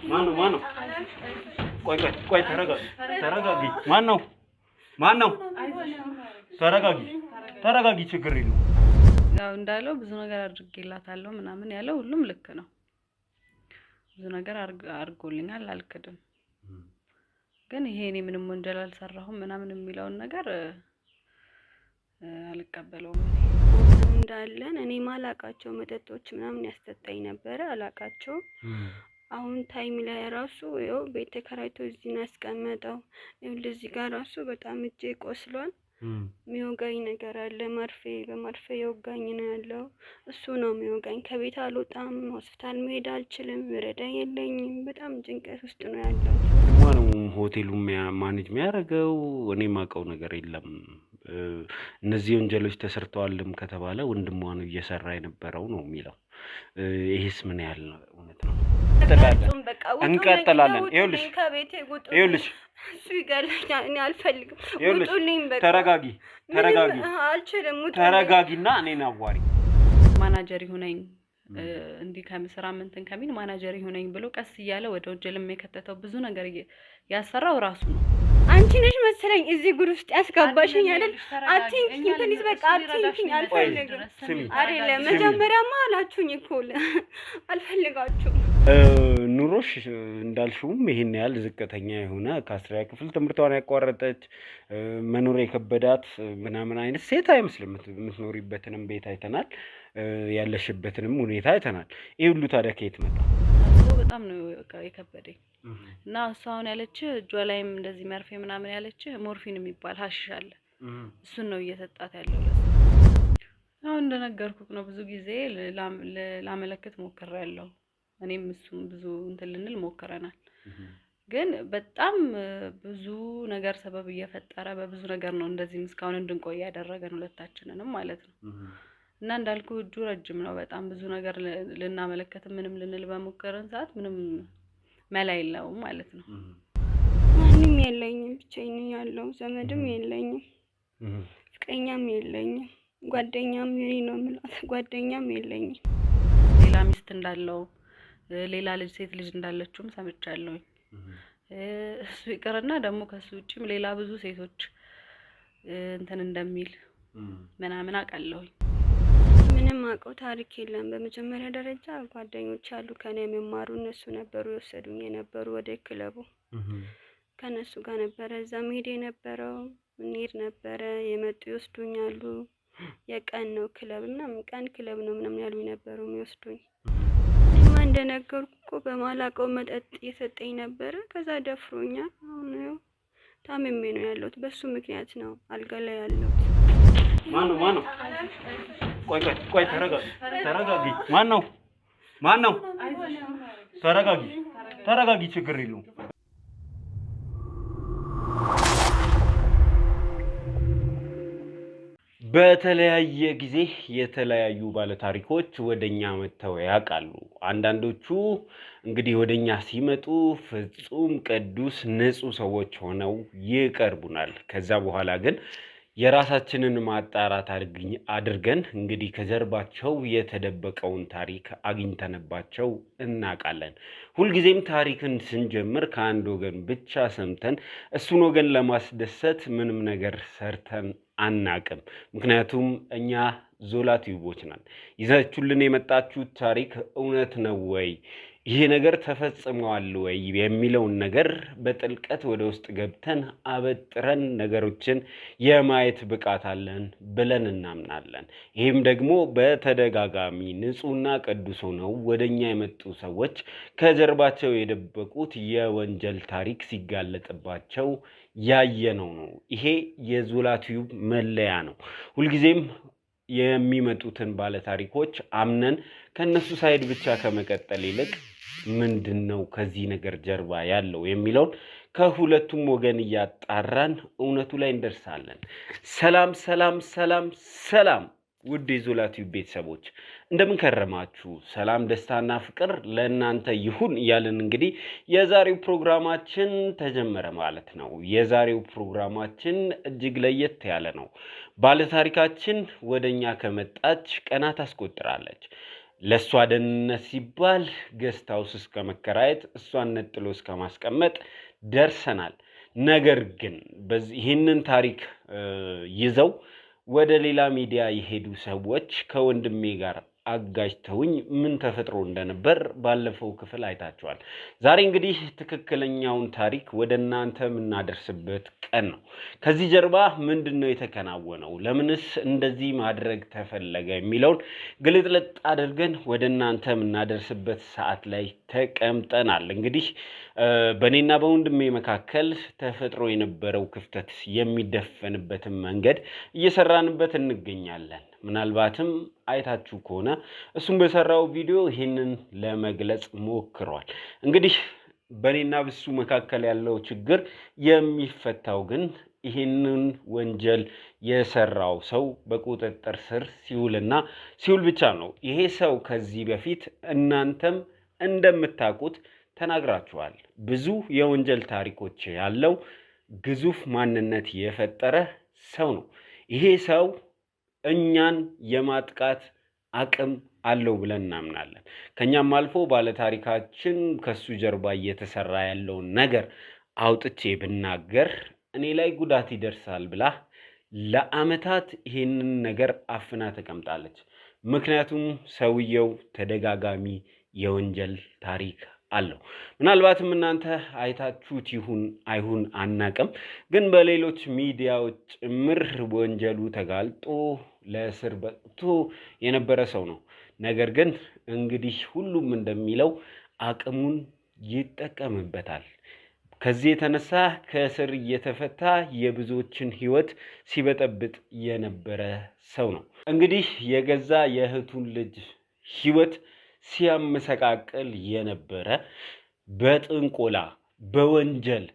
ማነው? ቆይ ተረጋጊ። ማነው? ተረጋጊ ችግር የለውም። ያው እንዳለው ብዙ ነገር አድርጌላታለሁ ምናምን ያለው ሁሉም ልክ ነው። ብዙ ነገር አድርጎልኛል አልክድም። ግን ይሄ እኔ ምንም ወንጀል አልሰራሁም ምናምን የሚለውን ነገር አልቀበለውም። እንዳለን እኔ ማላቃቸው መጠጦች ምናምን ያስጠጣኝ ነበር አላቃቸው። አሁን ታይም ላይ ራሱ ይኸው ቤት ተከራይቶ እዚህ ነው ያስቀመጠው። ይኸው እዚህ ጋር ራሱ በጣም እጄ ቆስሏል። የሚወጋኝ ነገር አለ። በመርፌ የወጋኝ ነው ያለው። እሱ ነው የሚወጋኝ። ከቤት አልወጣም፣ ሆስፒታል መሄድ አልችልም፣ ረዳ የለኝም። በጣም ጭንቀት ውስጥ ነው ያለው። ማነው ሆቴሉን ማኔጅ የሚያደርገው? እኔ የማውቀው ነገር የለም። እነዚህ ወንጀሎች ተሰርተዋልም ከተባለ ወንድሟ ነው እየሰራ የነበረው ነው የሚለው። ይሄስ ምን ያህል እውነት ነው? እንቀጥላለን። ይኸውልሽ እሱ ይገለኛል። እኔ አልፈልግም። ውጡልኝ። በቃ ተረጋጊ። አልችልም። ተረጋጊና እኔን አዋሪ። ማናጀር ይሁነኝ እንዲህ ከምስራ ምንትን ከሚል ማናጀር ይሁነኝ ብሎ ቀስ እያለ ወደ ወንጀልም የከተተው ብዙ ነገር ያሰራው ራሱ ነው። አንቺ ነሽ መሰለኝ እዚህ ጉድ ውስጥ ያስገባሽኝ አይደል? አትንኪኝ ፕሊዝ፣ በቃ አትንኪኝ። አልፈልግም። አይደለም መጀመሪያማ አላችሁኝ እኮ አልፈልጋችሁም። ኑሮሽ እንዳልሽውም ይሄን ያህል ዝቅተኛ የሆነ ከ10ኛ ክፍል ትምህርቷን ያቋረጠች መኖር የከበዳት ምናምን አይነት ሴት አይመስልም። የምትኖሪበትንም ቤት አይተናል፣ ያለሽበትንም ሁኔታ አይተናል። ይሄ ሁሉ ታዲያ ከየት መጣ? በጣም ነው የከበደኝ። እና እሷ አሁን ያለች እጇ ላይም እንደዚህ መርፌ ምናምን ያለች ሞርፊን የሚባል ሀሺሽ አለ። እሱን ነው እየሰጣት ያለው። አሁን እንደነገርኩት ነው ብዙ ጊዜ ላመለክት ሞክሬያለሁ። እኔም እሱም ብዙ እንትን ልንል ሞክረናል። ግን በጣም ብዙ ነገር ሰበብ እየፈጠረ በብዙ ነገር ነው እንደዚህ እስካሁን እንድንቆይ ያደረገን ሁለታችንንም ማለት ነው። እና እንዳልኩ እጁ ረጅም ነው። በጣም ብዙ ነገር ልናመለክት ምንም ልንል በሞከረን ሰዓት ምንም መላ የለውም ማለት ነው። ማንም የለኝም፣ ብቻዬን ያለው ዘመድም የለኝም፣ ፍቅረኛም የለኝም፣ ጓደኛም የኔ ነው የምላት ጓደኛም የለኝም። ሌላ ሚስት እንዳለው ሌላ ልጅ ሴት ልጅ እንዳለችውም ሰምቻለሁ። እሱ ይቀርና ደግሞ ከሱ ውጪም ሌላ ብዙ ሴቶች እንትን እንደሚል ምናምን አውቃለሁ። ምንም አውቀው ታሪክ የለም። በመጀመሪያ ደረጃ ጓደኞች አሉ ከኔ የሚማሩ፣ እነሱ ነበሩ የወሰዱኝ የነበሩ ወደ ክለቡ። ከነሱ ጋር ነበረ እዛ መሄድ የነበረው። እንሄድ ነበረ፣ የመጡ ይወስዱኛሉ። የቀን ነው ክለብ እና ቀን ክለብ ነው ምናምን ያሉ ነበሩ የሚወስዱኝ። እኔማ እንደነገርኩ እኮ በማላውቀው መጠጥ እየሰጠኝ ነበረ። ከዛ ደፍሮኛል። አሁን ነው ታምሜ ነው ያለሁት። በሱ ምክንያት ነው አልጋ ላይ ያለሁት። ማነው? ቆይ ተረጋጊ። ማነው? ተረጋጊ ችግር የለውም። በተለያየ ጊዜ የተለያዩ ባለታሪኮች ወደኛ መተው ያውቃሉ። አንዳንዶቹ እንግዲህ ወደኛ ሲመጡ ፍጹም ቅዱስ ንጹህ ሰዎች ሆነው ይቀርቡናል። ከዛ በኋላ ግን የራሳችንን ማጣራት አድርገን እንግዲህ ከጀርባቸው የተደበቀውን ታሪክ አግኝተንባቸው እናውቃለን። ሁልጊዜም ታሪክን ስንጀምር ከአንድ ወገን ብቻ ሰምተን እሱን ወገን ለማስደሰት ምንም ነገር ሰርተን አናቅም። ምክንያቱም እኛ ዞላ ቲዩቦች ነን። ይዛችሁልን የመጣችሁት ታሪክ እውነት ነው ወይ፣ ይሄ ነገር ተፈጽሟል ወይ የሚለውን ነገር በጥልቀት ወደ ውስጥ ገብተን አበጥረን ነገሮችን የማየት ብቃት አለን ብለን እናምናለን። ይህም ደግሞ በተደጋጋሚ ንጹህና ቅዱስ ሆነው ወደኛ የመጡ ሰዎች ከጀርባቸው የደበቁት የወንጀል ታሪክ ሲጋለጥባቸው ያየነው ነው። ይሄ የዞላ ቲዩብ መለያ ነው። ሁልጊዜም የሚመጡትን ባለታሪኮች አምነን ከነሱ ሳይድ ብቻ ከመቀጠል ይልቅ ምንድነው ከዚህ ነገር ጀርባ ያለው የሚለውን ከሁለቱም ወገን እያጣራን እውነቱ ላይ እንደርሳለን። ሰላም ውድ የዞላ ቲዩብ ቤተሰቦች እንደምን ከረማችሁ? ሰላም ደስታና ፍቅር ለእናንተ ይሁን እያልን እንግዲህ የዛሬው ፕሮግራማችን ተጀመረ ማለት ነው። የዛሬው ፕሮግራማችን እጅግ ለየት ያለ ነው። ባለታሪካችን ወደኛ ከመጣች ቀናት አስቆጥራለች። ለእሷ ደህንነት ሲባል ገስት ሃውስ እስከ መከራየት እሷን ነጥሎ እስከ ማስቀመጥ ደርሰናል። ነገር ግን ይህንን ታሪክ ይዘው ወደ ሌላ ሚዲያ የሄዱ ሰዎች ከወንድሜ ጋር አጋጅተውኝ ምን ተፈጥሮ እንደነበር ባለፈው ክፍል አይታችኋል። ዛሬ እንግዲህ ትክክለኛውን ታሪክ ወደ እናንተ የምናደርስበት ቀን ነው። ከዚህ ጀርባ ምንድነው የተከናወነው? ለምንስ እንደዚህ ማድረግ ተፈለገ? የሚለውን ግልጥልጥ አድርገን ወደ እናንተ የምናደርስበት ሰዓት ላይ ተቀምጠናል። እንግዲህ በእኔና በወንድሜ መካከል ተፈጥሮ የነበረው ክፍተት የሚደፈንበትን መንገድ እየሰራንበት እንገኛለን። ምናልባትም አይታችሁ ከሆነ እሱም በሰራው ቪዲዮ ይህንን ለመግለጽ ሞክሯል። እንግዲህ በእኔና በሱ መካከል ያለው ችግር የሚፈታው ግን ይህንን ወንጀል የሰራው ሰው በቁጥጥር ስር ሲውል ብቻ ነው። ይሄ ሰው ከዚህ በፊት እናንተም እንደምታውቁት ተናግራችኋል። ብዙ የወንጀል ታሪኮች ያለው ግዙፍ ማንነት የፈጠረ ሰው ነው። ይሄ ሰው እኛን የማጥቃት አቅም አለው ብለን እናምናለን። ከኛም አልፎ ባለታሪካችን ከሱ ጀርባ እየተሰራ ያለውን ነገር አውጥቼ ብናገር እኔ ላይ ጉዳት ይደርሳል ብላ ለአመታት ይሄንን ነገር አፍና ተቀምጣለች። ምክንያቱም ሰውየው ተደጋጋሚ የወንጀል ታሪክ አለው። ምናልባትም እናንተ አይታችሁት ይሁን አይሁን አናቅም፣ ግን በሌሎች ሚዲያዎች ጭምር ወንጀሉ ተጋልጦ ለእስር በቅቶ የነበረ ሰው ነው። ነገር ግን እንግዲህ ሁሉም እንደሚለው አቅሙን ይጠቀምበታል። ከዚህ የተነሳ ከእስር እየተፈታ የብዙዎችን ሕይወት ሲበጠብጥ የነበረ ሰው ነው። እንግዲህ የገዛ የእህቱን ልጅ ሕይወት ሲያመሰቃቅል የነበረ በጥንቆላ በወንጀል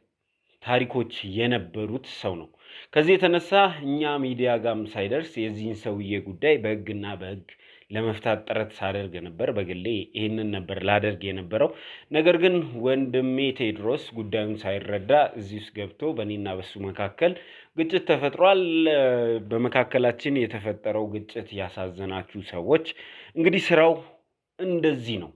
ታሪኮች የነበሩት ሰው ነው። ከዚህ የተነሳ እኛ ሚዲያ ጋርም ሳይደርስ የዚህን ሰውዬ ጉዳይ በሕግና በሕግ ለመፍታት ጥረት ሳደርግ ነበር። በግሌ ይህንን ነበር ላደርግ የነበረው። ነገር ግን ወንድሜ ቴዎድሮስ ጉዳዩን ሳይረዳ እዚህ ውስጥ ገብቶ በእኔና በሱ መካከል ግጭት ተፈጥሯል። በመካከላችን የተፈጠረው ግጭት ያሳዘናችሁ ሰዎች እንግዲህ ስራው እንደዚህ ነው።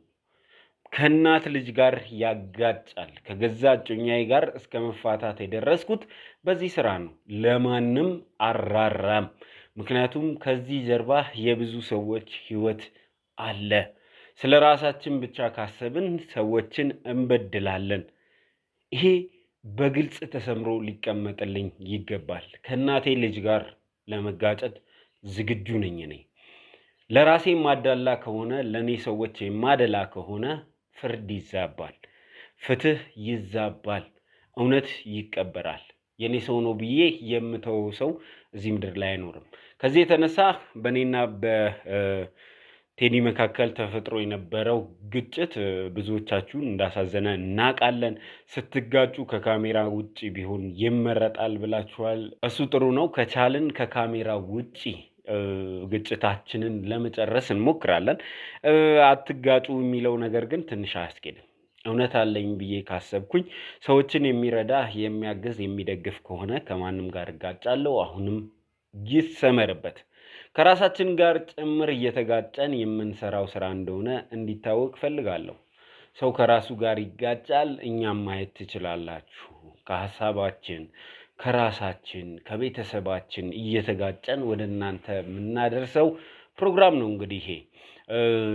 ከእናት ልጅ ጋር ያጋጫል። ከገዛ እጮኛዬ ጋር እስከ መፋታት የደረስኩት በዚህ ስራ ነው። ለማንም አራራም። ምክንያቱም ከዚህ ጀርባ የብዙ ሰዎች ህይወት አለ። ስለ ራሳችን ብቻ ካሰብን ሰዎችን እንበድላለን። ይሄ በግልጽ ተሰምሮ ሊቀመጥልኝ ይገባል። ከእናቴ ልጅ ጋር ለመጋጨት ዝግጁ ነኝ እኔ። ለራሴ ማዳላ ከሆነ ለኔ ሰዎች የማደላ ከሆነ ፍርድ ይዛባል፣ ፍትህ ይዛባል፣ እውነት ይቀበራል። የኔ ሰው ነው ብዬ የምተወው ሰው እዚህ ምድር ላይ አይኖርም። ከዚህ የተነሳ በእኔና በቴዲ መካከል ተፈጥሮ የነበረው ግጭት ብዙዎቻችሁን እንዳሳዘነ እናውቃለን። ስትጋጩ ከካሜራ ውጪ ቢሆን ይመረጣል ብላችኋል። እሱ ጥሩ ነው። ከቻልን ከካሜራ ውጪ ግጭታችንን ለመጨረስ እንሞክራለን። አትጋጩ የሚለው ነገር ግን ትንሽ አያስኬድም። እውነት አለኝ ብዬ ካሰብኩኝ ሰዎችን የሚረዳ የሚያግዝ የሚደግፍ ከሆነ ከማንም ጋር እጋጫለሁ። አሁንም ይሰመርበት። ከራሳችን ጋር ጭምር እየተጋጨን የምንሰራው ስራ እንደሆነ እንዲታወቅ ፈልጋለሁ። ሰው ከራሱ ጋር ይጋጫል። እኛም ማየት ትችላላችሁ። ከሀሳባችን ከራሳችን ከቤተሰባችን እየተጋጨን ወደ እናንተ የምናደርሰው ፕሮግራም ነው። እንግዲህ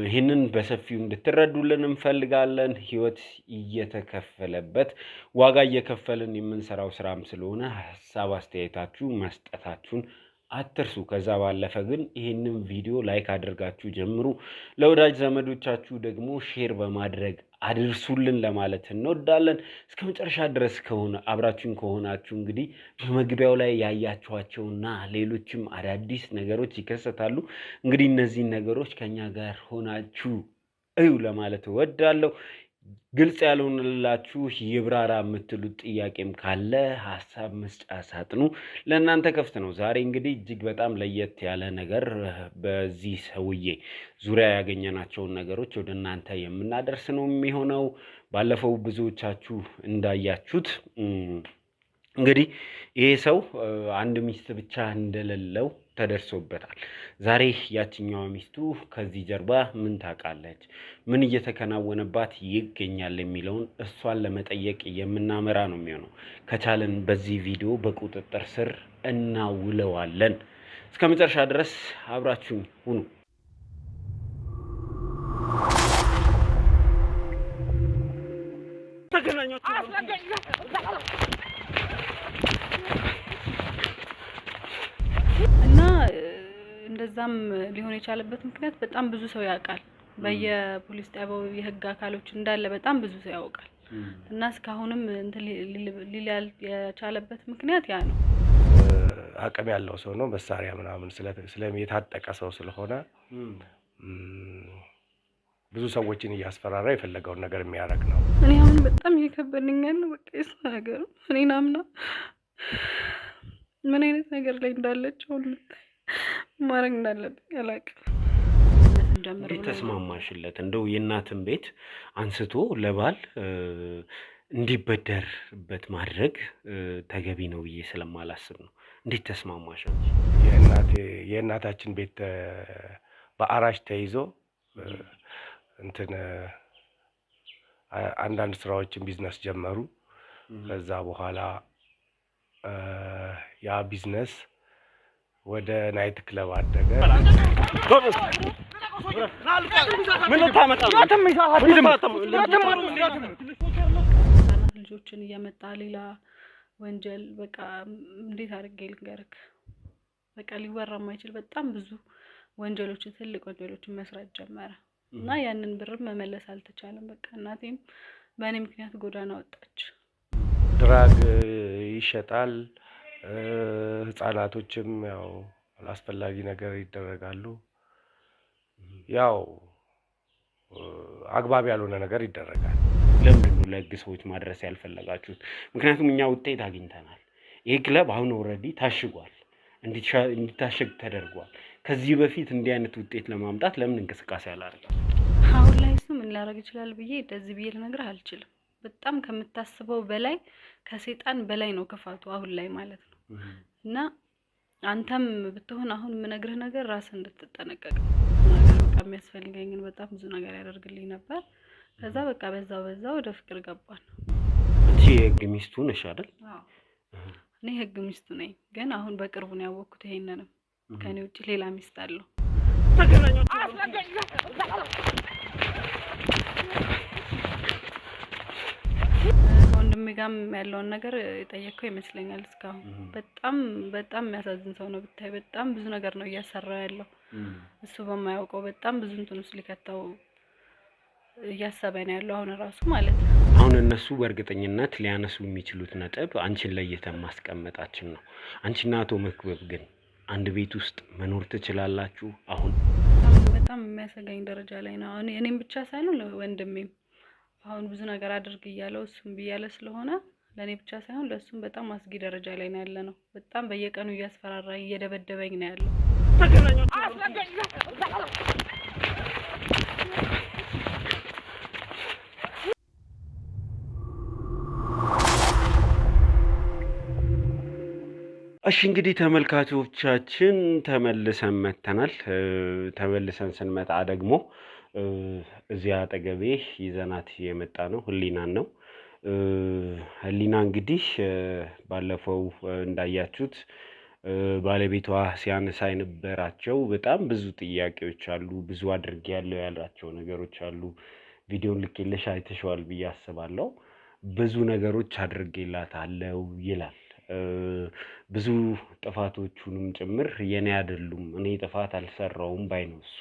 ይህንን በሰፊው እንድትረዱልን እንፈልጋለን። ህይወት እየተከፈለበት ዋጋ እየከፈልን የምንሰራው ስራም ስለሆነ ሀሳብ አስተያየታችሁ መስጠታችሁን አትርሱ። ከዛ ባለፈ ግን ይህንን ቪዲዮ ላይክ አድርጋችሁ ጀምሩ። ለወዳጅ ዘመዶቻችሁ ደግሞ ሼር በማድረግ አድርሱልን ለማለት እንወዳለን። እስከ መጨረሻ ድረስ አብራችሁን ከሆናችሁ እንግዲህ በመግቢያው ላይ ያያችኋቸውና ሌሎችም አዳዲስ ነገሮች ይከሰታሉ። እንግዲህ እነዚህን ነገሮች ከኛ ጋር ሆናችሁ እዩ ለማለት እወዳለሁ። ግልጽ ያልሆነላችሁ ይብራራ የምትሉት ጥያቄም ካለ ሀሳብ መስጫ ሳጥኑ ለእናንተ ክፍት ነው። ዛሬ እንግዲህ እጅግ በጣም ለየት ያለ ነገር በዚህ ሰውዬ ዙሪያ ያገኘናቸውን ነገሮች ወደ እናንተ የምናደርስ ነው የሚሆነው። ባለፈው ብዙዎቻችሁ እንዳያችሁት እንግዲህ ይሄ ሰው አንድ ሚስት ብቻ እንደሌለው ተደርሶበታል። ዛሬ ያችኛዋ ሚስቱ ከዚህ ጀርባ ምን ታውቃለች፣ ምን እየተከናወነባት ይገኛል የሚለውን እሷን ለመጠየቅ የምናመራ ነው የሚሆነው። ከቻለን በዚህ ቪዲዮ በቁጥጥር ስር እናውለዋለን። እስከ መጨረሻ ድረስ አብራችሁኝ ሁኑ። እና እንደዛም ሊሆን የቻለበት ምክንያት በጣም ብዙ ሰው ያውቃል። በየፖሊስ ጣቢያው የህግ አካሎች እንዳለ በጣም ብዙ ሰው ያውቃል። እና እስካሁንም ሊል የቻለበት ምክንያት ያ ነው። አቅም ያለው ሰው ነው፣ መሳሪያ ምናምን የታጠቀ ሰው ስለሆነ ብዙ ሰዎችን እያስፈራራ የፈለገውን ነገር የሚያደርግ ነው። እኔ አሁን በጣም እየከበደኝ ያለው በቃ የእሷ ነገር ነው። እኔን አምና ምን አይነት ነገር ላይ እንዳለች አሁን ማድረግ እንዳለብኝ አላውቅም። እንዴት ተስማማሽለት? እንደው የእናትን ቤት አንስቶ ለባል እንዲበደርበት ማድረግ ተገቢ ነው ብዬ ስለማላስብ ነው። እንዴት ተስማማሽ? የእናታችን ቤት በአራሽ ተይዞ አንዳንድ ስራዎችን ቢዝነስ ጀመሩ። ከዛ በኋላ ያ ቢዝነስ ወደ ናይት ክለብ አደገ። ልጆችን እያመጣ ሌላ ወንጀል በቃ እንዴት አድርጌ ልንገርክ፣ በቃ ሊወራ የማይችል በጣም ብዙ ወንጀሎችን ትልቅ ወንጀሎችን መስራት ጀመረ እና ያንን ብርም መመለስ አልተቻለም። በቃ እናቴም በእኔ ምክንያት ጎዳና ወጣች። ድራግ ይሸጣል። ህፃናቶችም ያው አላስፈላጊ ነገር ይደረጋሉ። ያው አግባብ ያልሆነ ነገር ይደረጋል። ለምንድን ነው ለህግ ሰዎች ማድረስ ያልፈለጋችሁት? ምክንያቱም እኛ ውጤት አግኝተናል። ይሄ ክለብ አሁን ኦልሬዲ ታሽጓል፣ እንዲታሸግ ተደርጓል። ከዚህ በፊት እንዲህ አይነት ውጤት ለማምጣት ለምን እንቅስቃሴ አላደረገም? አሁን ላይ እሱ ምን ላደርግ ይችላል ብዬ እንደዚህ ብዬ ልነግርህ አልችልም። በጣም ከምታስበው በላይ ከሰይጣን በላይ ነው ክፋቱ አሁን ላይ ማለት ነው። እና አንተም ብትሆን አሁን የምነግርህ ነገር ራስህ እንድትጠነቀቅ ነገር በቃ የሚያስፈልገኝን በጣም ብዙ ነገር ያደርግልኝ ነበር። ከዛ በቃ በዛው ወደ ፍቅር ገባን። አንቺ የህግ ሚስቱ ነሽ አይደል? አዎ እኔ ህግ ሚስቱ ነኝ። ግን አሁን በቅርቡ ነው ያወቅኩት ይሄንንም ከኔ ውጪ ሌላ ሚስት አለው። ከወንድሜ ጋርም ያለውን ነገር የጠየቀው ይመስለኛል። እስካሁን በጣም የሚያሳዝን ሰው ነው ብታይ። በጣም ብዙ ነገር ነው እያሰራ ያለው እሱ በማያውቀው በጣም ብዙ እንትን ውስጥ ሊከተው እያሰበ ነው ያለው አሁን ራሱ ማለት ነው። አሁን እነሱ በእርግጠኝነት ሊያነሱ የሚችሉት ነጥብ አንቺን ለይተን ማስቀመጣችን ነው። አንቺና አቶ መክበብ ግን አንድ ቤት ውስጥ መኖር ትችላላችሁ? አሁን በጣም የሚያሰጋኝ ደረጃ ላይ ነው። እኔም ብቻ ሳይሆን ወንድሜም አሁን ብዙ ነገር አድርግ እያለው እሱም ብያለ ስለሆነ ለእኔ ብቻ ሳይሆን ለእሱም በጣም አስጊ ደረጃ ላይ ነው ያለ ነው። በጣም በየቀኑ እያስፈራራ እየደበደበኝ ነው ያለው። እሺ እንግዲህ ተመልካቾቻችን ተመልሰን መተናል። ተመልሰን ስንመጣ ደግሞ እዚያ አጠገቤ ይዘናት የመጣ ነው ህሊናን ነው። ህሊና እንግዲህ ባለፈው እንዳያችሁት ባለቤቷ ሲያነሳ የነበራቸው በጣም ብዙ ጥያቄዎች አሉ። ብዙ አድርጌያለሁ ያላቸው ነገሮች አሉ። ቪዲዮን ልኬልሽ አይተሽዋል ብዬ አስባለሁ። ብዙ ነገሮች አድርጌላታለሁ ይላል። ብዙ ጥፋቶቹንም ጭምር የኔ አይደሉም፣ እኔ ጥፋት አልሰራውም ባይ ነው እሱ።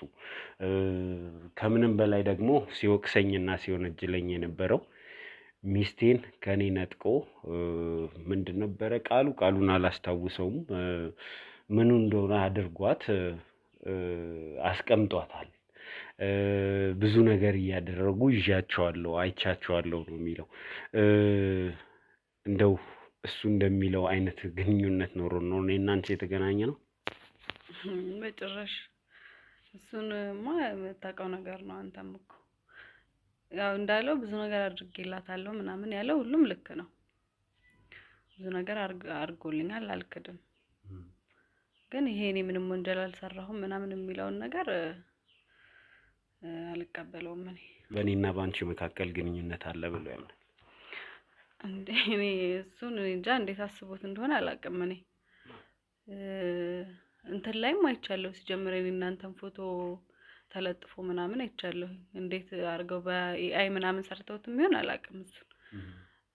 ከምንም በላይ ደግሞ ሲወቅሰኝና ሲወነጅለኝ የነበረው ሚስቴን ከኔ ነጥቆ ምንድን ነበረ ቃሉን አላስታውሰውም፣ ምኑ እንደሆነ አድርጓት አስቀምጧታል። ብዙ ነገር እያደረጉ ይዣቸዋለሁ፣ አይቻቸዋለሁ ነው የሚለው። እንደው እሱ እንደሚለው አይነት ግንኙነት ኖሮ ነው እኔና አንቺ የተገናኘ ነው? በጭራሽ። እሱንማ የምታውቀው ነገር ነው። አንተም እኮ ያው እንዳለው ብዙ ነገር አድርጌላታለሁ ምናምን ያለው ሁሉም ልክ ነው። ብዙ ነገር አድርጎልኛል፣ አልክድም። ግን ይሄ እኔ ምንም ወንጀል አልሰራሁም ምናምን የሚለውን ነገር አልቀበለውም። በእኔና በአንቺ መካከል ግንኙነት አለ ብሎ ያምናል እንዴ? እኔ እሱን እንጃ እንዴት አስቦት እንደሆነ አላውቅም። እኔ እንትን ላይም አይቻለሁ ሲጀምር እናንተን ፎቶ ተለጥፎ ምናምን አይቻለሁ። እንዴት አድርገው በኤአይ ምናምን ሰርተውት የሚሆን አላውቅም እሱን።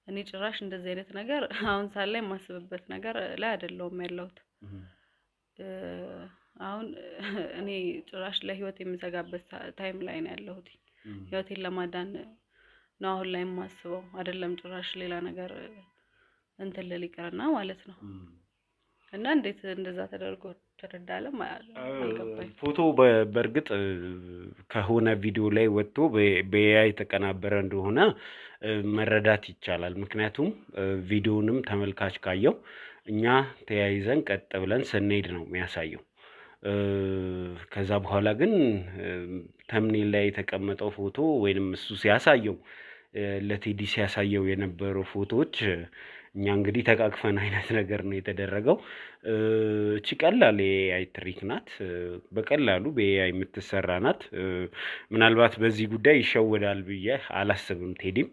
እኔ ጭራሽ እንደዚህ አይነት ነገር አሁን ሳላይ የማስብበት ነገር ላይ አይደለሁም ያለሁት። አሁን እኔ ጭራሽ ለህይወት የምሰጋበት ታይም ላይ ነው ያለሁት። ህይወቴን ለማዳን ነው አሁን ላይ የማስበው አይደለም ጭራሽ ሌላ ነገር እንትን ልል ይቀርና ማለት ነው። እና እንዴት እንደዛ ተደርጎ ተረዳለም አልገባኝ። ፎቶ በእርግጥ ከሆነ ቪዲዮ ላይ ወጥቶ በኤአይ ተቀናበረ እንደሆነ መረዳት ይቻላል። ምክንያቱም ቪዲዮንም ተመልካች ካየው እኛ ተያይዘን ቀጥ ብለን ስንሄድ ነው የሚያሳየው። ከዛ በኋላ ግን ተምኔል ላይ የተቀመጠው ፎቶ ወይንም እሱ ሲያሳየው ለቴዲ ሲያሳየው የነበረው ፎቶዎች እኛ እንግዲህ ተቃቅፈን አይነት ነገር ነው የተደረገው። እቺ ቀላል የኤአይ ትሪክ ናት፣ በቀላሉ በኤአይ የምትሰራ ናት። ምናልባት በዚህ ጉዳይ ይሸወዳል ብዬ አላስብም። ቴዲም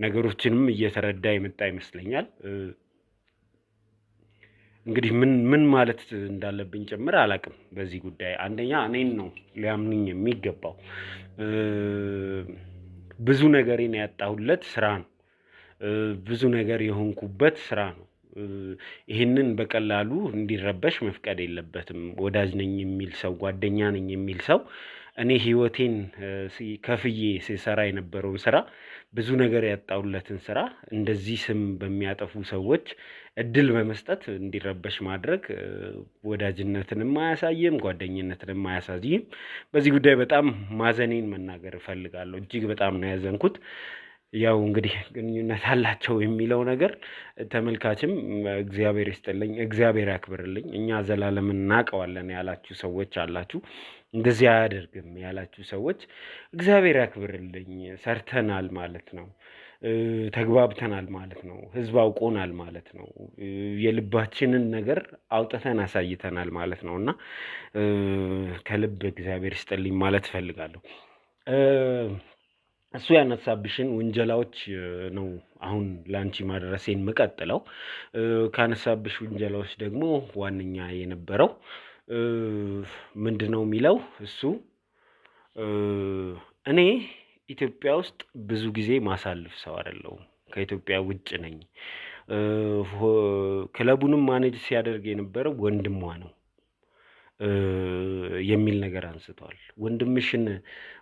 ነገሮችንም እየተረዳ የመጣ ይመስለኛል። እንግዲህ ምን ማለት እንዳለብኝ ጭምር አላውቅም በዚህ ጉዳይ። አንደኛ እኔን ነው ሊያምኑኝ የሚገባው። ብዙ ነገሬን ያጣሁለት ስራ ነው። ብዙ ነገር የሆንኩበት ስራ ነው። ይህንን በቀላሉ እንዲረበሽ መፍቀድ የለበትም። ወዳጅ ነኝ የሚል ሰው፣ ጓደኛ ነኝ የሚል ሰው እኔ ህይወቴን ከፍዬ ሲሰራ የነበረውን ስራ፣ ብዙ ነገር ያጣሁለትን ስራ እንደዚህ ስም በሚያጠፉ ሰዎች እድል በመስጠት እንዲረበሽ ማድረግ ወዳጅነትንም አያሳይም፣ ጓደኝነትንም አያሳይም። በዚህ ጉዳይ በጣም ማዘኔን መናገር እፈልጋለሁ። እጅግ በጣም ነው ያዘንኩት። ያው እንግዲህ ግንኙነት አላቸው የሚለው ነገር ተመልካችም እግዚአብሔር ይስጥልኝ፣ እግዚአብሔር ያክብርልኝ፣ እኛ ዘላለም እናውቀዋለን ያላችሁ ሰዎች አላችሁ። እንደዚህ አያደርግም ያላችሁ ሰዎች እግዚአብሔር ያክብርልኝ። ሰርተናል ማለት ነው፣ ተግባብተናል ማለት ነው፣ ህዝብ አውቆናል ማለት ነው፣ የልባችንን ነገር አውጥተን አሳይተናል ማለት ነው። እና ከልብ እግዚአብሔር ይስጥልኝ ማለት እፈልጋለሁ። እሱ ያነሳብሽን ውንጀላዎች ነው አሁን ላንቺ ማድረሴን የምቀጥለው። ካነሳብሽ ውንጀላዎች ደግሞ ዋነኛ የነበረው ምንድነው የሚለው እሱ እኔ ኢትዮጵያ ውስጥ ብዙ ጊዜ ማሳልፍ ሰው አይደለሁም፣ ከኢትዮጵያ ውጭ ነኝ። ክለቡንም ማኔጅ ሲያደርግ የነበረው ወንድሟ ነው የሚል ነገር አንስቷል። ወንድምሽን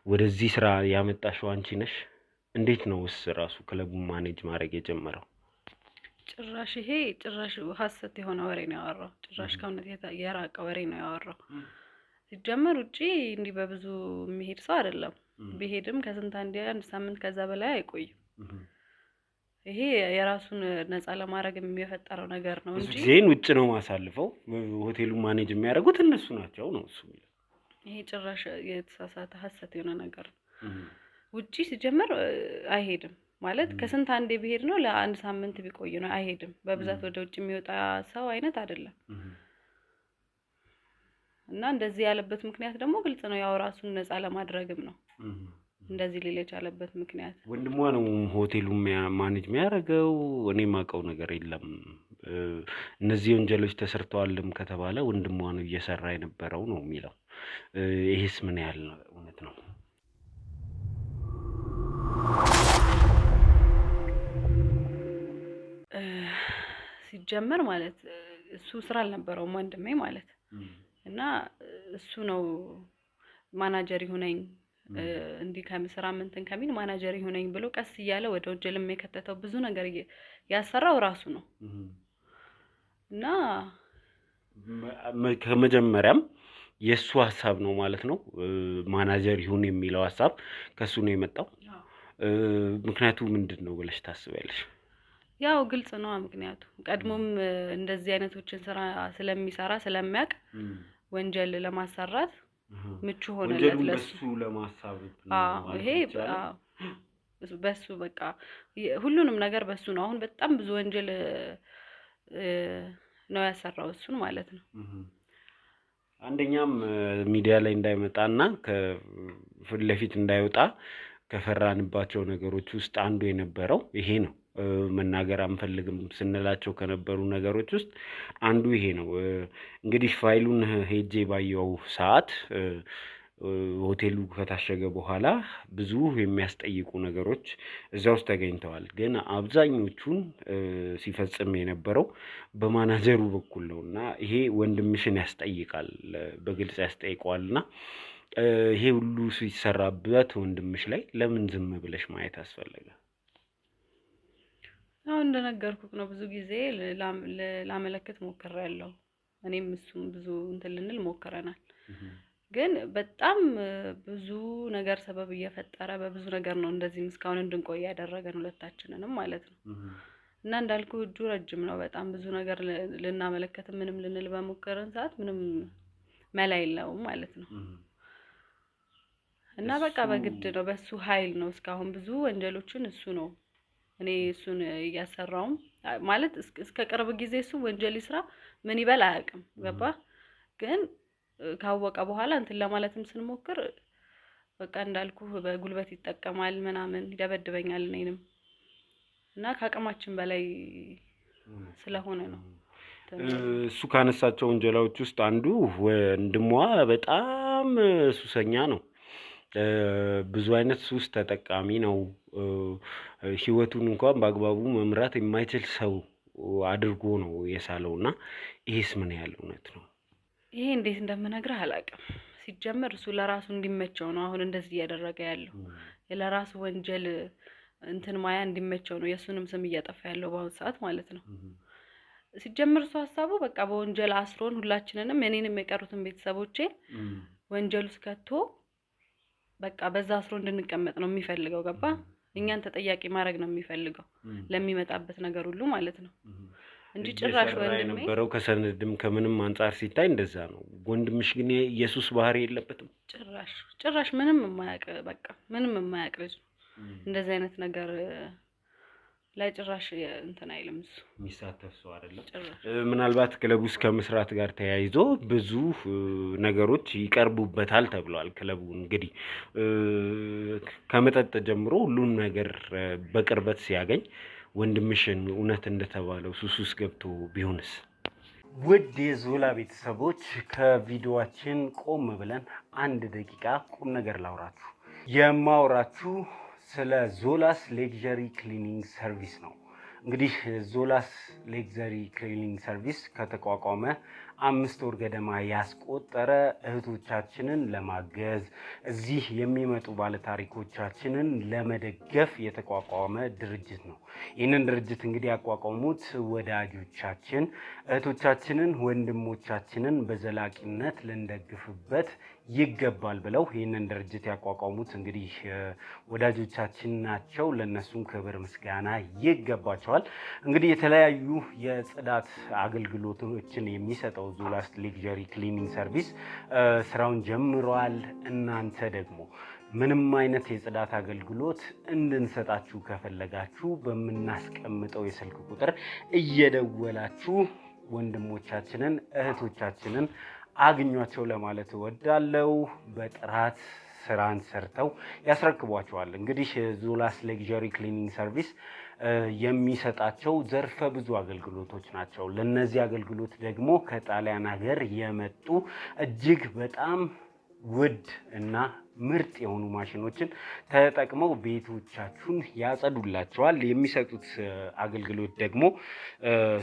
ወደዚህ ስራ ያመጣሽው አንቺ ነሽ? እንዴት ነውስ ራሱ ክለቡን ማኔጅ ማድረግ የጀመረው? ጭራሽ ይሄ ጭራሽ ሀሰት የሆነ ወሬ ነው ያወራው። ጭራሽ ከእውነት የራቀ ወሬ ነው ያወራው። ሲጀመር ውጪ እንዲህ በብዙ የሚሄድ ሰው አይደለም። ቢሄድም ከስንት አንድ ሳምንት ከዛ በላይ አይቆይም። ይሄ የራሱን ነፃ ለማድረግ የሚፈጠረው ነገር ነው እንጂ ጊዜን ውጭ ነው ማሳልፈው። ሆቴሉን ማኔጅ የሚያደርጉት እነሱ ናቸው ነው እሱ። ይሄ ጭራሽ የተሳሳተ ሀሰት የሆነ ነገር ነው። ውጪ ሲጀመር አይሄድም ማለት ከስንት አንዴ ቢሄድ ነው፣ ለአንድ ሳምንት ቢቆይ ነው፣ አይሄድም። በብዛት ወደ ውጭ የሚወጣ ሰው አይነት አይደለም። እና እንደዚህ ያለበት ምክንያት ደግሞ ግልጽ ነው። ያው ራሱን ነፃ ለማድረግም ነው እንደዚህ ሊል የቻለበት ምክንያት። ወንድሟ ነው ሆቴሉን ማኔጅ የሚያደርገው። እኔ የማውቀው ነገር የለም። እነዚህ ወንጀሎች ተሰርተዋልም ከተባለ ወንድሟ ነው እየሰራ የነበረው ነው የሚለው። ይሄስ ምን ያህል እውነት ነው? ሲጀመር ማለት እሱ ስራ አልነበረውም ወንድሜ ማለት እና እሱ ነው ማናጀር ይሁነኝ እንዲህ ከምስራ ምንትን ከሚል ማናጀር ይሁነኝ ብሎ ቀስ እያለ ወደ ወንጀልም የከተተው ብዙ ነገር ያሰራው ራሱ ነው። እና ከመጀመሪያም የሱ ሐሳብ ነው ማለት ነው። ማናጀር ይሁን የሚለው ሐሳብ ከሱ ነው የመጣው። ምክንያቱ ምንድነው ብለሽ ታስቢያለሽ? ያው ግልጽ ነው ምክንያቱ። ቀድሞም እንደዚህ አይነቶችን ስራ ስለሚሰራ ስለሚያውቅ ወንጀል ለማሰራት ምቹ ሆነለት ለሱ ለማሳብ ነው። ይሄ በሱ በቃ ሁሉንም ነገር በሱ ነው። አሁን በጣም ብዙ ወንጀል ነው ያሰራው እሱን ማለት ነው። አንደኛም ሚዲያ ላይ እንዳይመጣና ከፊት ለፊት እንዳይወጣ ከፈራንባቸው ነገሮች ውስጥ አንዱ የነበረው ይሄ ነው። መናገር አንፈልግም ስንላቸው ከነበሩ ነገሮች ውስጥ አንዱ ይሄ ነው። እንግዲህ ፋይሉን ሄጄ ባየው ሰዓት ሆቴሉ ከታሸገ በኋላ ብዙ የሚያስጠይቁ ነገሮች እዛ ውስጥ ተገኝተዋል። ግን አብዛኞቹን ሲፈጽም የነበረው በማናጀሩ በኩል ነው እና ይሄ ወንድምሽን ያስጠይቃል፣ በግልጽ ያስጠይቀዋል። እና ይሄ ሁሉ ሲሰራበት ወንድምሽ ላይ ለምን ዝም ብለሽ ማየት አስፈለገ? አሁን እንደነገርኩት ነው። ብዙ ጊዜ ላመለክት ሞክሬያለሁ። እኔም እሱም ብዙ እንትን ልንል ሞክረናል። ግን በጣም ብዙ ነገር ሰበብ እየፈጠረ በብዙ ነገር ነው እንደዚህም እስካሁን እንድንቆይ ያደረገን ሁለታችንንም ማለት ነው። እና እንዳልኩ እጁ ረጅም ነው። በጣም ብዙ ነገር ልናመለክት ምንም ልንል በሞከረን ሰዓት ምንም መላ የለውም ማለት ነው። እና በቃ በግድ ነው፣ በሱ ኃይል ነው እስካሁን ብዙ ወንጀሎችን እሱ ነው እኔ እሱን እያሰራውም ማለት እስከ ቅርብ ጊዜ እሱ ወንጀል ይስራ ምን ይበል አያውቅም። ገባ? ግን ካወቀ በኋላ እንትን ለማለትም ስንሞክር በቃ እንዳልኩ በጉልበት ይጠቀማል ምናምን፣ ይደበድበኛል እኔንም እና ከአቅማችን በላይ ስለሆነ ነው። እሱ ካነሳቸው ወንጀላዎች ውስጥ አንዱ ወንድሟ በጣም ሱሰኛ ነው። ብዙ አይነት ሱስ ተጠቃሚ ነው። ህይወቱን እንኳን በአግባቡ መምራት የማይችል ሰው አድርጎ ነው የሳለውና ይሄስ ምን ያህል እውነት ነው? ይሄ እንዴት እንደምነግርህ አላውቅም። ሲጀመር እሱ ለራሱ እንዲመቸው ነው አሁን እንደዚህ እያደረገ ያለው። ለራሱ ወንጀል እንትን ማያ እንዲመቸው ነው የሱንም ስም እያጠፋ ያለው በአሁኑ ሰዓት ማለት ነው። ሲጀመር እሱ ሀሳቡ በቃ በወንጀል አስሮን ሁላችንንም እኔንም የቀሩትን ቤተሰቦቼ ወንጀሉ ስከቶ በቃ በዛ አስሮ እንድንቀመጥ ነው የሚፈልገው። ገባ? እኛን ተጠያቂ ማድረግ ነው የሚፈልገው ለሚመጣበት ነገር ሁሉ ማለት ነው እንጂ ጭራሽ ወንድሜ የነበረው ከሰነድም ከምንም አንፃር ሲታይ እንደዛ ነው። ወንድምሽ ግን ኢየሱስ ባህሪ የለበትም ጭራሽ ምንም የማያውቅ በቃ ምንም የማያውቅ ልጅ እንደዚህ አይነት ነገር ላይ ጭራሽ እንትን አይልም። እሱ የሚሳተፍ ሰው አይደለም። ምናልባት ክለቡ ውስጥ ከመስራት ጋር ተያይዞ ብዙ ነገሮች ይቀርቡበታል ተብሏል። ክለቡ እንግዲህ ከመጠጥ ጀምሮ ሁሉን ነገር በቅርበት ሲያገኝ ወንድምሽን እውነት እንደተባለው ሱስ ውስጥ ገብቶ ቢሆንስ? ውድ የዞላ ቤተሰቦች ከቪዲዮአችን ቆም ብለን 1 ደቂቃ ቁም ነገር ላውራችሁ። የማውራችሁ ስለ ዞላስ ሌክዠሪ ክሊኒንግ ሰርቪስ ነው። እንግዲህ ዞላስ ሌክዠሪ ክሊኒንግ ሰርቪስ ከተቋቋመ 5 ወር ገደማ ያስቆጠረ እህቶቻችንን ለማገዝ እዚህ የሚመጡ ባለታሪኮቻችንን ለመደገፍ የተቋቋመ ድርጅት ነው። ይህንን ድርጅት እንግዲህ ያቋቋሙት ወዳጆቻችን እህቶቻችንን፣ ወንድሞቻችንን በዘላቂነት ልንደግፍበት ይገባል ብለው ይህንን ድርጅት ያቋቋሙት እንግዲህ ወዳጆቻችን ናቸው። ለነሱም ክብር ምስጋና ይገባቸዋል። እንግዲህ የተለያዩ የጽዳት አገልግሎቶችን የሚሰጠው ዞላስ ሌክዠሪ ክሊኒንግ ሰርቪስ ስራውን ጀምሯል። እናንተ ደግሞ ምንም አይነት የጽዳት አገልግሎት እንድንሰጣችሁ ከፈለጋችሁ በምናስቀምጠው የስልክ ቁጥር እየደወላችሁ ወንድሞቻችንን እህቶቻችንን አግኟቸው ለማለት እወዳለሁ። በጥራት ስራን ሰርተው ያስረክቧቸዋል። እንግዲህ ዞላስ ሌክዠሪ ክሊኒንግ ሰርቪስ የሚሰጣቸው ዘርፈ ብዙ አገልግሎቶች ናቸው። ለነዚህ አገልግሎት ደግሞ ከጣሊያን ሀገር የመጡ እጅግ በጣም ውድ እና ምርጥ የሆኑ ማሽኖችን ተጠቅመው ቤቶቻችሁን ያጸዱላቸዋል። የሚሰጡት አገልግሎት ደግሞ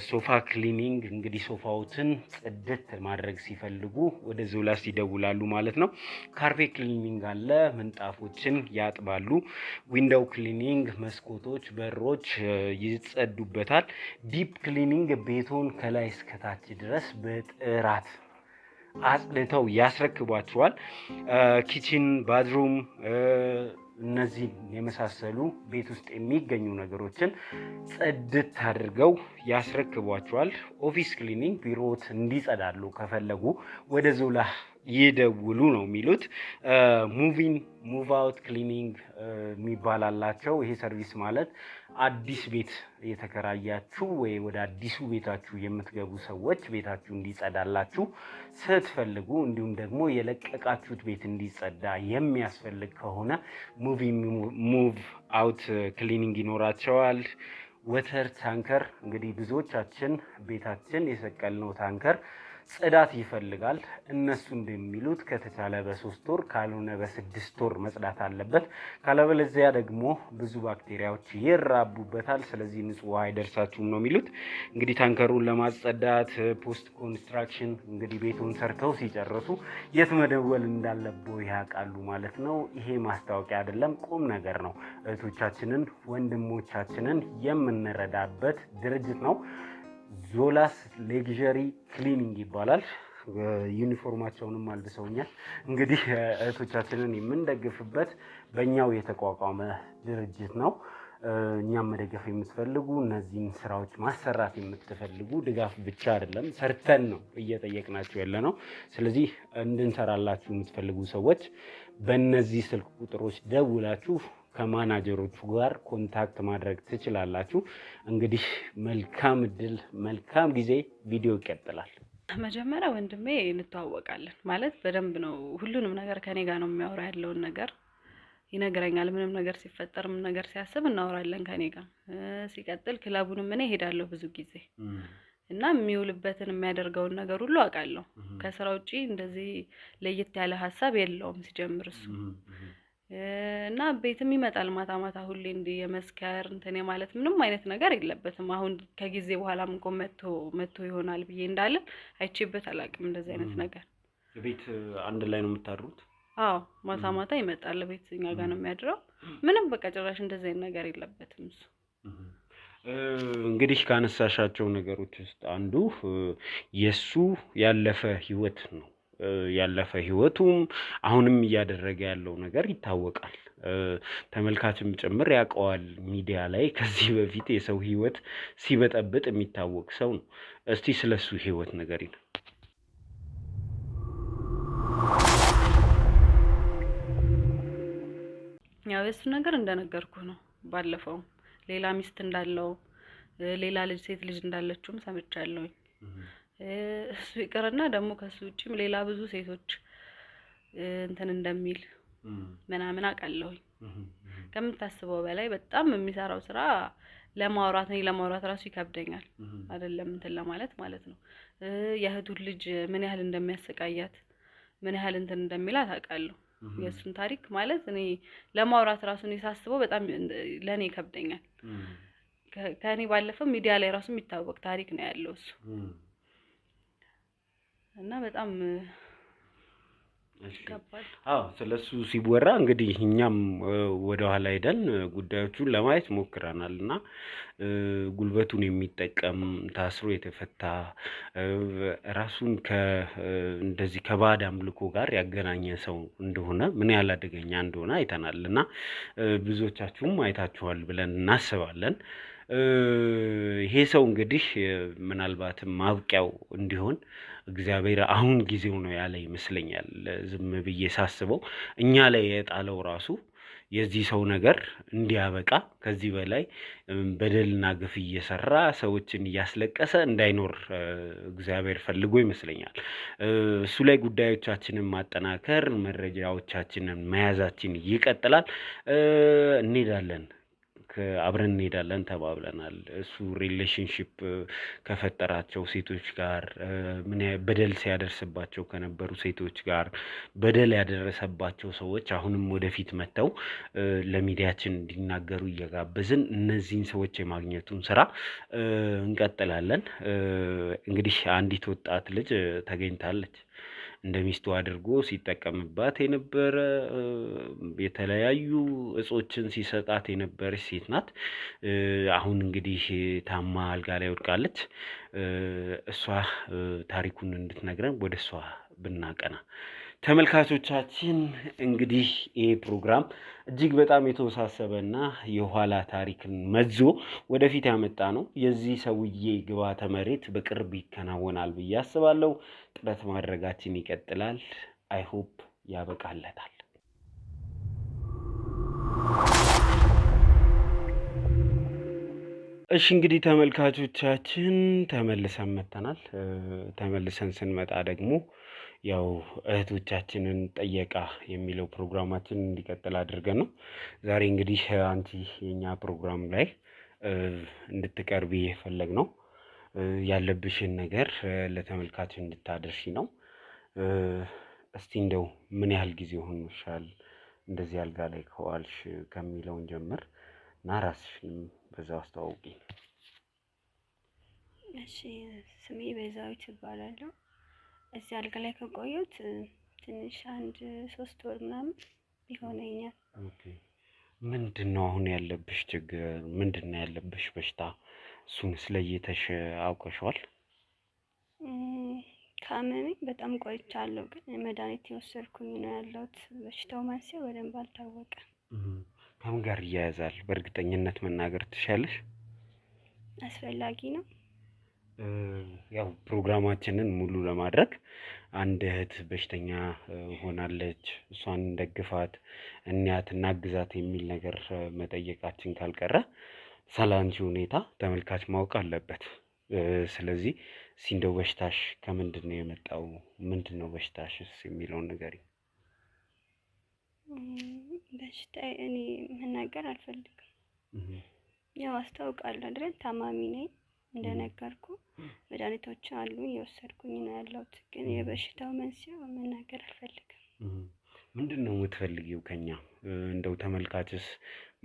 ሶፋ ክሊኒንግ፣ እንግዲህ ሶፋዎትን ጽድት ማድረግ ሲፈልጉ ወደ ዞላስ ይደውላሉ ማለት ነው። ካርፔት ክሊኒንግ አለ፣ ምንጣፎችን ያጥባሉ። ዊንዶው ክሊኒንግ፣ መስኮቶች፣ በሮች ይጸዱበታል። ዲፕ ክሊኒንግ ቤቶን ከላይ እስከታች ድረስ በጥራት አጽድተው ያስረክቧቸዋል። ኪችን፣ ባዝሩም እነዚህ የመሳሰሉ ቤት ውስጥ የሚገኙ ነገሮችን ጽድት አድርገው ያስረክቧቸዋል። ኦፊስ ክሊኒንግ ቢሮት እንዲጸዳሉ ከፈለጉ ወደ ዞላ ይደውሉ ነው የሚሉት። ሙቪን ሙቭ አውት ክሊኒንግ የሚባል አላቸው። ይሄ ሰርቪስ ማለት አዲስ ቤት የተከራያችሁ ወይ ወደ አዲሱ ቤታችሁ የምትገቡ ሰዎች ቤታችሁ እንዲጸዳላችሁ ስትፈልጉ፣ እንዲሁም ደግሞ የለቀቃችሁት ቤት እንዲጸዳ የሚያስፈልግ ከሆነ ሙቭ አውት ክሊኒንግ ይኖራቸዋል። ወተር ታንከር እንግዲህ ብዙዎቻችን ቤታችን የሰቀልነው ታንከር ጽዳት ይፈልጋል። እነሱ እንደሚሉት ከተቻለ በ3 ወር ካልሆነ በ6 ወር መጽዳት አለበት። ካለበለዚያ ደግሞ ብዙ ባክቴሪያዎች ይራቡበታል። ስለዚህ ንጹህ ውሃ አይደርሳችሁም ነው የሚሉት። እንግዲህ ታንከሩን ለማጸዳት ፖስት ኮንስትራክሽን እንግዲህ ቤቱን ሰርተው ሲጨርሱ የት መደወል እንዳለብዎ ያውቃሉ ማለት ነው። ይሄ ማስታወቂያ አይደለም፣ ቁም ነገር ነው። እህቶቻችንን ወንድሞቻችንን የምንረዳበት ድርጅት ነው። ዞላስ ሌግዠሪ ክሊኒንግ ይባላል። ዩኒፎርማቸውንም አልብሰውኛል። እንግዲህ እህቶቻችንን የምንደግፍበት በእኛው የተቋቋመ ድርጅት ነው። እኛም መደገፍ የምትፈልጉ እነዚህን ስራዎች ማሰራት የምትፈልጉ ድጋፍ ብቻ አይደለም ሰርተን ነው እየጠየቅናችሁ ያለ ነው። ስለዚህ እንድንሰራላችሁ የምትፈልጉ ሰዎች በእነዚህ ስልክ ቁጥሮች ደውላችሁ ከማናጀሮቹ ጋር ኮንታክት ማድረግ ትችላላችሁ። እንግዲህ መልካም እድል፣ መልካም ጊዜ። ቪዲዮ ይቀጥላል። መጀመሪያ ወንድሜ እንተዋወቃለን ማለት በደንብ ነው። ሁሉንም ነገር ከኔ ጋር ነው የሚያወራ፣ ያለውን ነገር ይነግረኛል። ምንም ነገር ሲፈጠር፣ ምንም ነገር ሲያስብ እናወራለን ከኔ ጋር። ሲቀጥል ክለቡንም እኔ ሄዳለሁ ብዙ ጊዜ እና የሚውልበትን የሚያደርገውን ነገር ሁሉ አውቃለሁ። ከስራ ውጪ እንደዚህ ለየት ያለ ሀሳብ የለውም ሲጀምር እሱ እና ቤትም ይመጣል ማታ ማታ ሁሌ እንዲህ የመስከር እንትን ማለት ምንም አይነት ነገር የለበትም። አሁን ከጊዜ በኋላም እንኳን መጥቶ ይሆናል ብዬ እንዳለ አይቼበት አላውቅም እንደዚህ አይነት ነገር። ቤት አንድ ላይ ነው የምታድሩት? አዎ ማታ ማታ ይመጣል ቤት እኛ ጋር ነው የሚያድረው። ምንም በቃ ጭራሽ እንደዚህ አይነት ነገር የለበትም እሱ። እንግዲህ ካነሳሻቸው ነገሮች ውስጥ አንዱ የሱ ያለፈ ህይወት ነው። ያለፈ ህይወቱም አሁንም እያደረገ ያለው ነገር ይታወቃል። ተመልካችም ጭምር ያውቀዋል። ሚዲያ ላይ ከዚህ በፊት የሰው ህይወት ሲበጠብጥ የሚታወቅ ሰው ነው። እስቲ ስለሱ ህይወት ንገሪኝ። ያው የሱ ነገር እንደነገርኩ ነው። ባለፈው ሌላ ሚስት እንዳለው ሌላ ልጅ ሴት ልጅ እንዳለችውም ሰምቻለሁ። እሱ ይቀርና ደግሞ ከሱ ውጪም ሌላ ብዙ ሴቶች እንትን እንደሚል ምናምን አውቃለሁ። ከምታስበው በላይ በጣም የሚሰራው ስራ ለማውራት ራሱ ይከብደኛል። አይደለም እንትን ለማለት ማለት ነው። የእህቱን ልጅ ምን ያህል እንደሚያሰቃያት ምን ያህል እንትን እንደሚላት አውቃለሁ። የሱን ታሪክ ማለት እኔ ለማውራት ራሱ ሳስበው በጣም ለኔ ይከብደኛል። ከኔ ባለፈው ሚዲያ ላይ ራሱ የሚታወቅ ታሪክ ነው ያለው እሱ እና በጣም ይከብዳል። ስለሱ ሲወራ እንግዲህ እኛም ወደ ኋላ ሄደን ጉዳዮቹን ለማየት ሞክረናል እና ጉልበቱን የሚጠቀም ታስሮ የተፈታ ራሱን እንደዚህ ከባዕድ አምልኮ ጋር ያገናኘ ሰው እንደሆነ ምን ያህል አደገኛ እንደሆነ አይተናል እና ብዙዎቻችሁም አይታችኋል ብለን እናስባለን። ይሄ ሰው እንግዲህ ምናልባትም ማብቂያው እንዲሆን እግዚአብሔር አሁን ጊዜው ነው ያለ ይመስለኛል። ዝም ብዬ ሳስበው እኛ ላይ የጣለው ራሱ የዚህ ሰው ነገር እንዲያበቃ ከዚህ በላይ በደልና ግፍ እየሰራ ሰዎችን እያስለቀሰ እንዳይኖር እግዚአብሔር ፈልጎ ይመስለኛል። እሱ ላይ ጉዳዮቻችንን ማጠናከር መረጃዎቻችንን መያዛችን ይቀጥላል። አብረን እንሄዳለን ተባብለናል። እሱ ሪሌሽንሺፕ ከፈጠራቸው ሴቶች ጋር በደል ሲያደርስባቸው ከነበሩ ሴቶች ጋር በደል ያደረሰባቸው ሰዎች አሁንም ወደፊት መጥተው ለሚዲያችን እንዲናገሩ እየጋበዝን እነዚህን ሰዎች የማግኘቱን ስራ እንቀጥላለን። እንግዲህ አንዲት ወጣት ልጅ ተገኝታለች። እንደ ሚስቱ አድርጎ ሲጠቀምባት የነበረ የተለያዩ እጾችን ሲሰጣት የነበረች ሴት ናት። አሁን እንግዲህ ታማ አልጋ ላይ ወድቃለች። እሷ ታሪኩን እንድትነግረን ወደ እሷ ብናቀና ተመልካቾቻችን፣ እንግዲህ ይሄ ፕሮግራም እጅግ በጣም የተወሳሰበና የኋላ ታሪክን መዞ ወደፊት ያመጣ ነው። የዚህ ሰውዬ ግብዓተ መሬት በቅርብ ይከናወናል ብዬ አስባለሁ። ጥረት ማድረጋችን ይቀጥላል። አይሆፕ ያበቃለታል። እሺ እንግዲህ ተመልካቾቻችን ተመልሰን መጥተናል። ተመልሰን ስንመጣ ደግሞ ያው እህቶቻችንን ጠየቃ የሚለው ፕሮግራማችን እንዲቀጥል አድርገን ነው ዛሬ እንግዲህ አንቺ የኛ ፕሮግራም ላይ እንድትቀርቢ የፈለግነው ያለብሽን ነገር ለተመልካች እንድታደርሺ ነው። እስቲ እንደው ምን ያህል ጊዜ ሆኖሻል እንደዚህ አልጋ ላይ ከዋልሽ ከሚለውን ጀምር እና ራስሽንም በዛው አስተዋውቂ። እሺ ስሜ ቤዛዊት እባላለሁ። እዚህ አልጋ ላይ ከቆየሁት ትንሽ 3 ወር ምናምን ይሆነኛል። ኦኬ ምንድነው አሁን ያለብሽ ችግር? ምንድነው ያለብሽ በሽታ? እሱንስ ለይተሽ አውቀሽዋል? ካመመኝ በጣም ቆይቻለሁ፣ ግን መድኃኒት የወሰድኩኝ ነው ያለሁት። በሽታው መንስኤ በደንብ አልታወቀም። ከምን ጋር ይያያዛል? በእርግጠኝነት መናገር ትሻለሽ? አስፈላጊ ነው። ያው ፕሮግራማችንን ሙሉ ለማድረግ አንድ እህት በሽተኛ ሆናለች፣ እሷን ደግፋት፣ እንያት፣ እናግዛት የሚል ነገር መጠየቃችን ካልቀረ ስላንቺ ሁኔታ ተመልካች ማወቅ አለበት። ስለዚህ እንደው በሽታሽ ከምንድን ነው የመጣው? ምንድን ነው በሽታሽስ የሚለውን ንገሪኝ። በሽታ እኔ መናገር አልፈልግም። ያው አስታውቃለሁ አይደል? ታማሚ ነኝ እንደነገርኩ፣ መድኃኒቶች አሉ እየወሰድኩኝ ነው ያለሁት። ግን የበሽታው መንስኤው መናገር አልፈልግም። ምንድን ነው የምትፈልጊው ከኛ? እንደው ተመልካችስ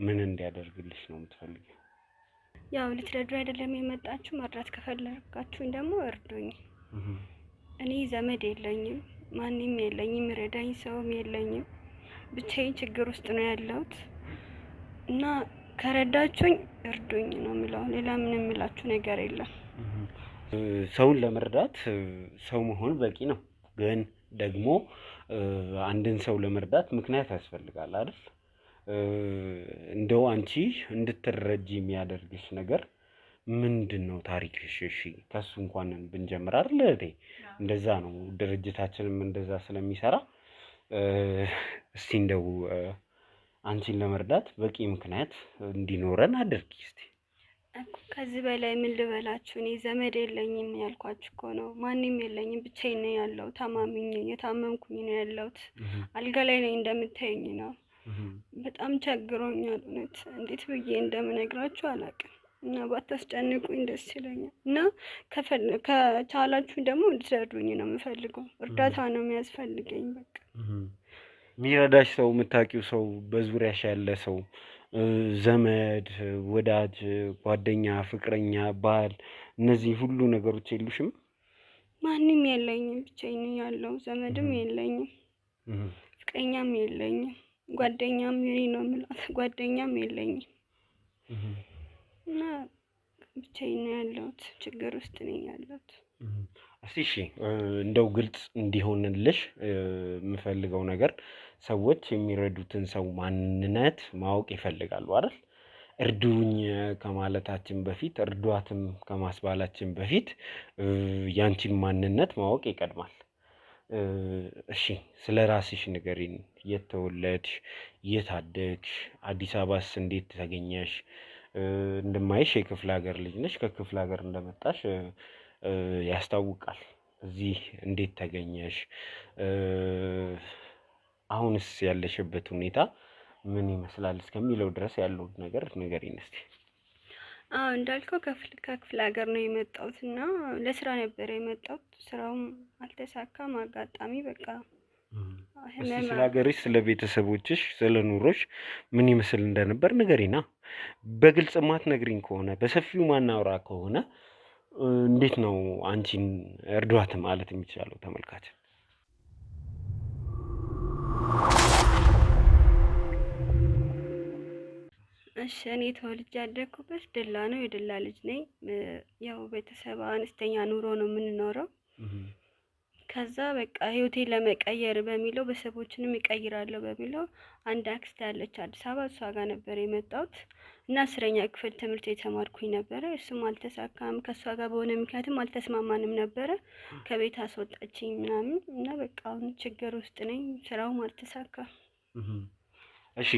ምን እንዲያደርግልሽ ነው የምትፈልጊው? ያው ልትረዱ አይደለም የመጣችሁ፣ መርዳት ከፈለጋችሁኝ ደግሞ እርዱኝ። እኔ ዘመድ የለኝም፣ ማንም የለኝም፣ ረዳኝ ሰውም የለኝም። ብቻዬን ችግር ውስጥ ነው ያለሁት እና ከረዳችሁኝ እርዱኝ ነው የምለው። ሌላ ምንም የምላችሁ ነገር የለም። ሰውን ለመርዳት ሰው መሆን በቂ ነው። ግን ደግሞ አንድን ሰው ለመርዳት ምክንያት ያስፈልጋል አይደል? እንደው አንቺ እንድትረጂ የሚያደርግሽ ነገር ምንድን ነው? ታሪክሽ? እሺ ከሱ እንኳን ብንጀምር አይደል እህቴ? እንደዛ ነው ድርጅታችንም እንደዛ ስለሚሰራ እስቲ እንደው አንቺን ለመርዳት በቂ ምክንያት እንዲኖረን አድርጊ እስቲ። ከዚህ በላይ ምን ልበላችሁ? እኔ ዘመድ የለኝም ያልኳችሁ እኮ ነው። ማንም የለኝም፣ ብቻዬን ነው ያለው። ታማሚኝ የታመምኩኝ ነው ያለሁት። አልጋ ላይ ነኝ እንደምታየኝ ነው። በጣም ቸግሮኛል። እውነት እንዴት ብዬ እንደምነግራችሁ አላውቅም። እና ባታስጨንቁኝ ደስ ይለኛል። እና ከቻላችሁ ደግሞ እንድትረዱኝ ነው የምፈልገው። እርዳታ ነው የሚያስፈልገኝ። በቃ የሚረዳሽ ሰው፣ የምታውቂው ሰው፣ በዙሪያሽ ያለ ሰው፣ ዘመድ፣ ወዳጅ፣ ጓደኛ፣ ፍቅረኛ፣ ባል፣ እነዚህ ሁሉ ነገሮች የሉሽም? ማንም የለኝም፣ ብቻዬን ያለው። ዘመድም የለኝም፣ ፍቅረኛም የለኝም፣ ጓደኛም የኔ ነው የምላት ጓደኛም የለኝም። እና ብቻዬን ነው ያለሁት። ችግር ውስጥ ነኝ ያለሁት። እሺ እንደው ግልጽ እንዲሆንልሽ የምፈልገው ነገር ሰዎች የሚረዱትን ሰው ማንነት ማወቅ ይፈልጋሉ አይደል? እርዱኝ ከማለታችን በፊት፣ እርዷትም ከማስባላችን በፊት ያንቺን ማንነት ማወቅ ይቀድማል። እሺ ስለ ራስሽ ንገሪኝ። የት ተወለድሽ? የት አደግሽ? አዲስ አበባስ እንዴት ተገኘሽ? እንደማይሽ የክፍለ ሀገር ልጅ ነሽ። ከክፍለ ሀገር እንደመጣሽ ያስታውቃል። እዚህ እንዴት ተገኘሽ? አሁንስ ያለሽበት ሁኔታ ምን ይመስላል እስከሚለው ድረስ ያለውን ነገር ንገሪኝ እስቲ። እንዳልከው ከክፍለ ሀገር ነው የመጣሁት እና ለስራ ነበር የመጣሁት። ስራውም አልተሳካም። አጋጣሚ በቃ ስለ ሀገርሽ፣ ስለ ቤተሰቦችሽ፣ ስለ ኑሮሽ ምን ይመስል እንደነበር ንገሪና። በግልጽ ማትነግሪኝ ከሆነ በሰፊው ማናወራ ከሆነ እንዴት ነው አንቺን እርዷት ማለት የሚቻለው? ተመልካች እሺ፣ እኔ ተወልጄ ያደግኩበት ድላ ነው። የድላ ልጅ ነኝ። ያው ቤተሰብ አነስተኛ ኑሮ ነው የምንኖረው። ከዛ በቃ ህይወቴን ለመቀየር በሚለው ቤተሰቦችንም እቀይራለሁ በሚለው አንድ አክስት ያለች አዲስ አበባ፣ እሷ ጋር ነበር የመጣሁት። እና 10ኛ ክፍል ትምህርት የተማርኩኝ ነበረ። እሱም አልተሳካም። ከሷ ጋር በሆነ ምክንያትም አልተስማማንም ነበረ። ከቤት አስወጣችኝ ምናምን እና በቃ አሁን ችግር ውስጥ ነኝ። ስራውም አልተሳካም። እሺ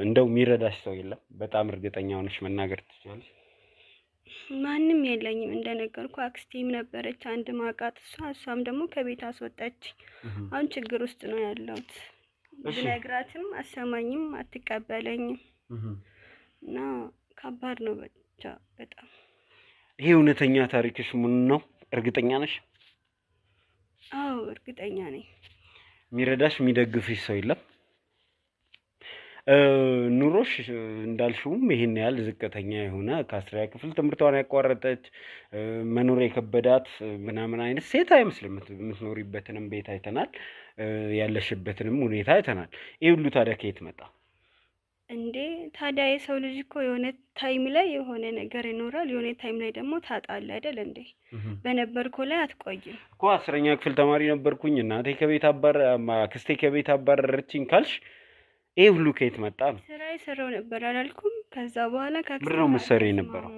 እንደው የሚረዳሽ ሰው የለም? በጣም እርግጠኛ ሆነሽ መናገር ትችላለሽ? ማንም የለኝም። እንደነገርኩ አክስቴም ነበረች አንድ ማቃት እሷም ደግሞ ከቤት አስወጣች። አሁን ችግር ውስጥ ነው ያለሁት። ብነግራትም አሰማኝም አትቀበለኝም እና ከባድ ነው ብቻ በጣም። ይሄ እውነተኛ ታሪክሽ ምን ነው? እርግጠኛ ነሽ? አዎ እርግጠኛ ነኝ። የሚረዳሽ የሚደግፍሽ ሰው የለም? ኑሮሽ እንዳልሽውም ይሄን ያህል ዝቅተኛ የሆነ ከ10ኛ ክፍል ትምህርቷን ያቋረጠች መኖር የከበዳት ምናምን አይነት ሴት አይመስልም። የምትኖሪበትንም ቤት አይተናል፣ ያለሽበትንም ሁኔታ አይተናል። ይሄ ሁሉ ታዲያ ከየት መጣ እንዴ? ታዲያ የሰው ልጅ እኮ የሆነ ታይም ላይ የሆነ ነገር ይኖራል፣ የሆነ ታይም ላይ ደግሞ ታጣለ አይደል እንዴ? በነበርኩ ላይ አትቆይም እኮ። 10ኛ ክፍል ተማሪ ነበርኩኝ እናቴ ከቤት አክስቴ ከቤት አባረረችኝ ካልሽ ይሄ ሁሉ ከየት መጣ ነው? ስራ ይሰራው ነበር አላልኩም? ከዛ በኋላ ምንድን ነው የምትሰሪው የነበረው?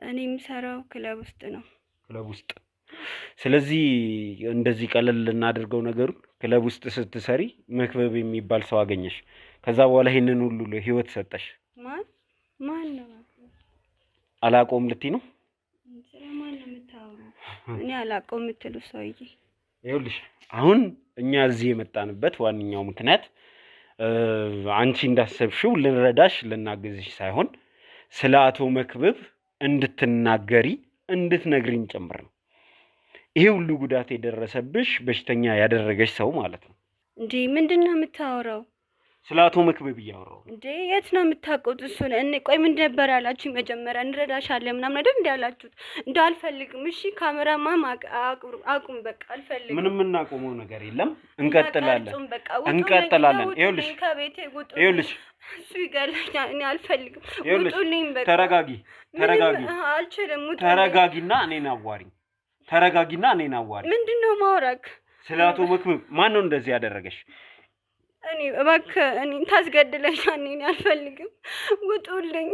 እኔ የምሰራው ክለብ ውስጥ ነው። ክለብ ውስጥ? ስለዚህ እንደዚህ ቀለል ልናደርገው ነገሩን። ክለብ ውስጥ ስትሰሪ መክበብ የሚባል ሰው አገኘሽ። ከዛ በኋላ ይሄንን ሁሉ ህይወት ሰጠሽ። ማን ነው? አላቆም ልትይ ነው? ስለማን ነው የምታወራው? እኔ አላቆም የምትሉ ሰውዬ ይኸውልሽ፣ አሁን እኛ እዚህ የመጣንበት ዋነኛው ምክንያት አንቺ እንዳሰብሽው ልንረዳሽ ልናግዝሽ ሳይሆን ስለ አቶ መክብብ እንድትናገሪ እንድትነግሪኝ ጭምር ነው። ይሄ ሁሉ ጉዳት የደረሰብሽ በሽተኛ ያደረገሽ ሰው ማለት ነው። እንዴ ምንድነው የምታወራው? ስለ አቶ መክብብ እያወራሁ እንዴ። የት ነው የምታውቁት እሱን? ቆይ ምን ነበር ያላችሁ? መጀመሪያ እንረዳሻለን ምናምን አይደል እንዴ ያላችሁት? እንደው አልፈልግም። እሺ ካሜራማን አቁም በቃ አልፈልግም። ምንም እናቆመው ነገር የለም። እንቀጥላለን። ይኸውልሽ ከቤቴ ጉጡ። ይኸውልሽ እሱ ይገለኛል። እኔ አልፈልግም። ጉጡልኝ በቃ። ተረጋጊ። አልችልም። ተረጋጊና እኔን አዋሪኝ። ምንድነው ማውራክ? ስለ አቶ መክብብ ማን ነው እንደዚህ ያደረገሽ? እኔ እባክህ እኔ ታስገድለኛል። እኔ አልፈልግም። ውጡልኝ።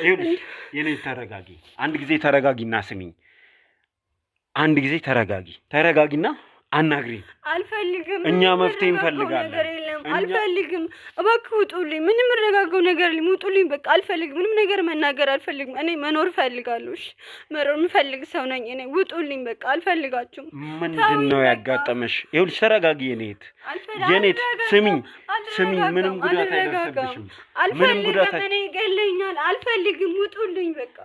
ይኸውልሽ የኔ ተረጋጊ። አንድ ጊዜ ተረጋጊና ስሚኝ። አንድ ጊዜ ተረጋጊና አናግሪኝ። አልፈልግም። እኛ መፍትሄ እንፈልጋለን። አልፈልግም። እባክህ ውጡልኝ። ምንም ረጋጋው ነገር የለም። ውጡልኝ በቃ። አልፈልግም። ምንም ነገር መናገር አልፈልግም። እኔ መኖር እፈልጋለሁ። እሺ መኖር የምፈልግ ሰው ነኝ እኔ። ውጡልኝ በቃ። አልፈልጋችሁም። ምንድነው ያጋጠመሽ? ይኸውልሽ ተረጋጊ የኔት ስሚኝ። ምንም ጉዳት አይደርስብሽም። አልፈልግም። እኔ ይገለኛል። አልፈልግም። ውጡልኝ በቃ።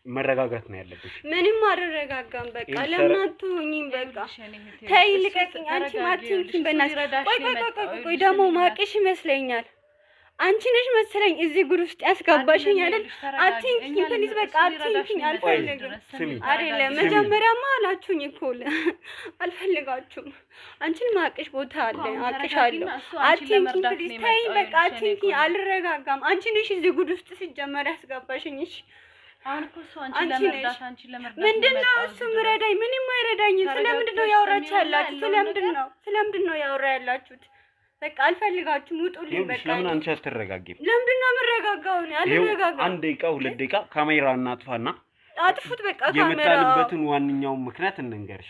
መረጋጋት ነው ያለብሽ። ምንም አልረጋጋም በቃ። ለምን አትሆኝም? በቃ ተይ ልቀቂኝ። አንቺ ማትንኪኝ በእናትሽ። ቆይ ደግሞ ማቅሽ ይመስለኛል። አንቺ ነሽ መሰለኝ እዚህ ጉድ ውስጥ ያስገባሽኝ አይደል? አትንኪኝ ፕሊዝ በቃ አትንኪኝ። አልፈልግም። አይደለም መጀመሪያማ አላችሁኝ እኮ አልፈልጋችሁም። አንቺን ማቅሽ ቦታ አለ፣ አቅሻለሁ። አትንኪኝ ፕሊዝ ተይ በቃ አትንኪኝ። አልረጋጋም። አንቺ ነሽ እዚህ ጉድ ውስጥ ሲጀመር ያስገባሽኝ። እሺ አሁን እኮ እሱ አንቺን ለመርዳት ምንድነው እሱ ምረዳኝ? ምንም አይረዳኝም። ስለምንድን ነው ያወራችሁ ያላችሁ? ስለምንድን ነው ያወራ ያላችሁት? በቃ አልፈልጋችሁም። ውጡልኝ በቃ። ለምን አንቺ አትረጋጊም? ለምንድን ነው የምረጋጋው? እኔ አልረጋጋም። 1 ደቂቃ 2 ደቂቃ ካሜራ እናጥፋና አጥፉት በቃ። ካሜራ የመጣንበትን ዋንኛውን ምክንያት እንንገርሽ።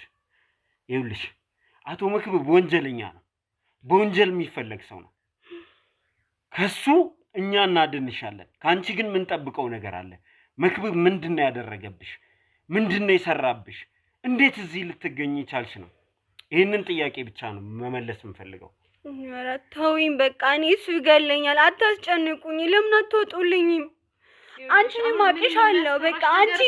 ይኸውልሽ አቶ መክብብ ወንጀለኛ ነው። በወንጀል የሚፈለግ ሰው ነው። ከሱ እኛ እናድንሻለን። ከአንቺ ግን ምን ጠብቀው ነገር አለ? መክብብ ምንድነው ያደረገብሽ? ምንድነው የሰራብሽ? እንዴት እዚህ ልትገኝ ቻልሽ ነው? ይሄንን ጥያቄ ብቻ ነው መመለስ የምፈልገው። ኧረ ተውኝ በቃ። እኔ እሱ ይገለኛል። አታስጨንቁኝ። ለምን አትወጡልኝም? አንቺንም አቅሻለሁ በቃ። አንቺ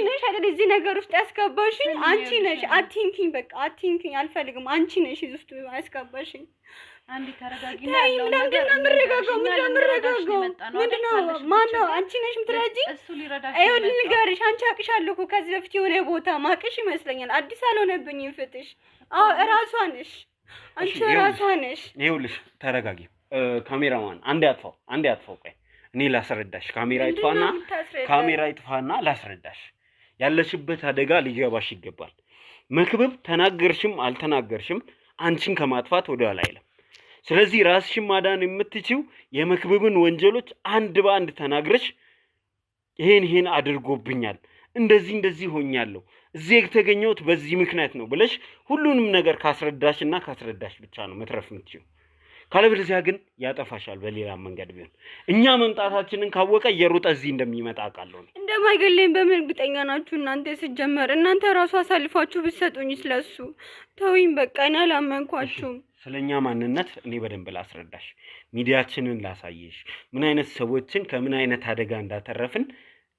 ነሽ አይደል እዚህ ነገር ውስጥ ያስገባሽኝ? አንቺ ነሽ። አትንኪኝ በቃ አትንኪኝ። አልፈልግም። አንቺ ነሽ እዚህ ውስጥ ያስገባሽኝ። አንዴ ተረጋጊና ያለው ነገር ምንድነው? ማነው? አንቺ ነሽ የምትረጂኝ? እሱ ሊረዳሽ ይኸውልሽ ንገርሽ። አንቺ አቅሻለሁ እኮ ከዚህ በፊት የሆነ ቦታ ማቅሽ ይመስለኛል። አዲስ አልሆነብኝም ፍትሽ። አዎ እራሷ ነሽ አንቺ እራሷ ነሽ። ይኸውልሽ ተረጋጊ። ካሜራማን አንዴ አጥፋው። ቆይ እኔ ላስረዳሽ። ካሜራ ይጥፋና ላስረዳሽ። ያለሽበት አደጋ ሊገባሽ ይገባል። መክብብ ተናገርሽም አልተናገርሽም አንቺን ከማጥፋት ወደ ኋላ አይልም። ስለዚህ ራስሽን ማዳን የምትችው የመክብብን ወንጀሎች አንድ በአንድ ተናግረሽ ይሄን አድርጎብኛል፣ እንደዚህ ሆኛለሁ፣ እዚህ የተገኘሁት በዚህ ምክንያት ነው ብለሽ ሁሉንም ነገር ካስረዳሽ ብቻ ነው መትረፍ የምትችይው። ካለበለዚያ ግን ያጠፋሻል በሌላ መንገድ ቢሆን። እኛ መምጣታችንን ካወቀ እየሮጠ እዚህ እንደሚመጣ አውቃለሁ። እንደማይገለኝ በምን እርግጠኛ ናችሁ እናንተ? ሲጀመር እናንተ ራሱ አሳልፋችሁ ብትሰጡኝ ስለሱ ተውኝ፣ በቃ እኔ አላመንኳችሁም። ስለኛ ማንነት እኔ በደንብ ላስረዳሽ፣ ሚዲያችንን ላሳየሽ፣ ምን አይነት ሰዎችን ከምን አይነት አደጋ እንዳተረፍን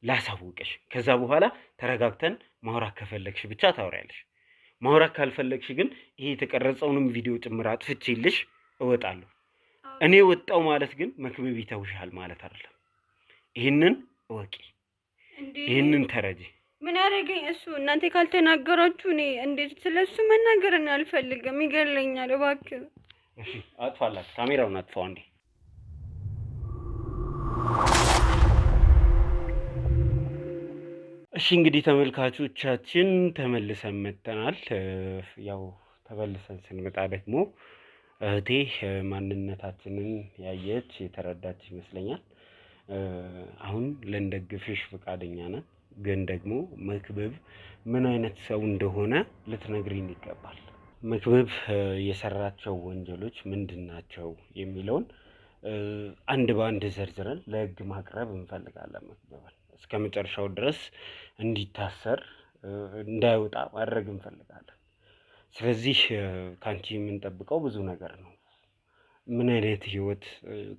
ላሳውቅሽ። ከዛ በኋላ ተረጋግተን ማውራት ከፈለግሽ ብቻ ታወሪያለሽ። ማውራት ካልፈለግሽ ግን ይሄ የተቀረጸውንም ቪዲዮ ጭምር አጥፍቼልሽ እወጣለሁ። እኔ ወጣው ማለት ግን መክብብ ይተውሻል ማለት አይደለም። ይሄንን እወቂ፣ ይሄንን ተረጂ። ምን ያደረገኝ እሱ? እናንተ ካልተናገራችሁ እኔ እንዴት ስለሱ መናገር አልፈልግም፣ ይገለኛል። እባክህ እሺ፣ አጥፋላት፣ ካሜራውን አጥፋው አንዴ። እሺ እንግዲህ ተመልካቾቻችን ተመልሰን መጥተናል። ያው ተመልሰን ስንመጣ ደግሞ እህቴ ማንነታችንን ያየች የተረዳች ይመስለኛል። አሁን ልንደግፍሽ ፈቃደኛ ነን፣ ግን ደግሞ መክብብ ምን አይነት ሰው እንደሆነ ልትነግሪን ይገባል። መክብብ የሰራቸው ወንጀሎች ምንድናቸው የሚለውን አንድ በአንድ ዘርዝረን ለህግ ማቅረብ እንፈልጋለን። መክብብን እስከ መጨረሻው ድረስ እንዲታሰር እንዳይወጣ ማድረግ እንፈልጋለን። ስለዚህ ካንቺ የምንጠብቀው ብዙ ነገር ነው። ምን አይነት ህይወት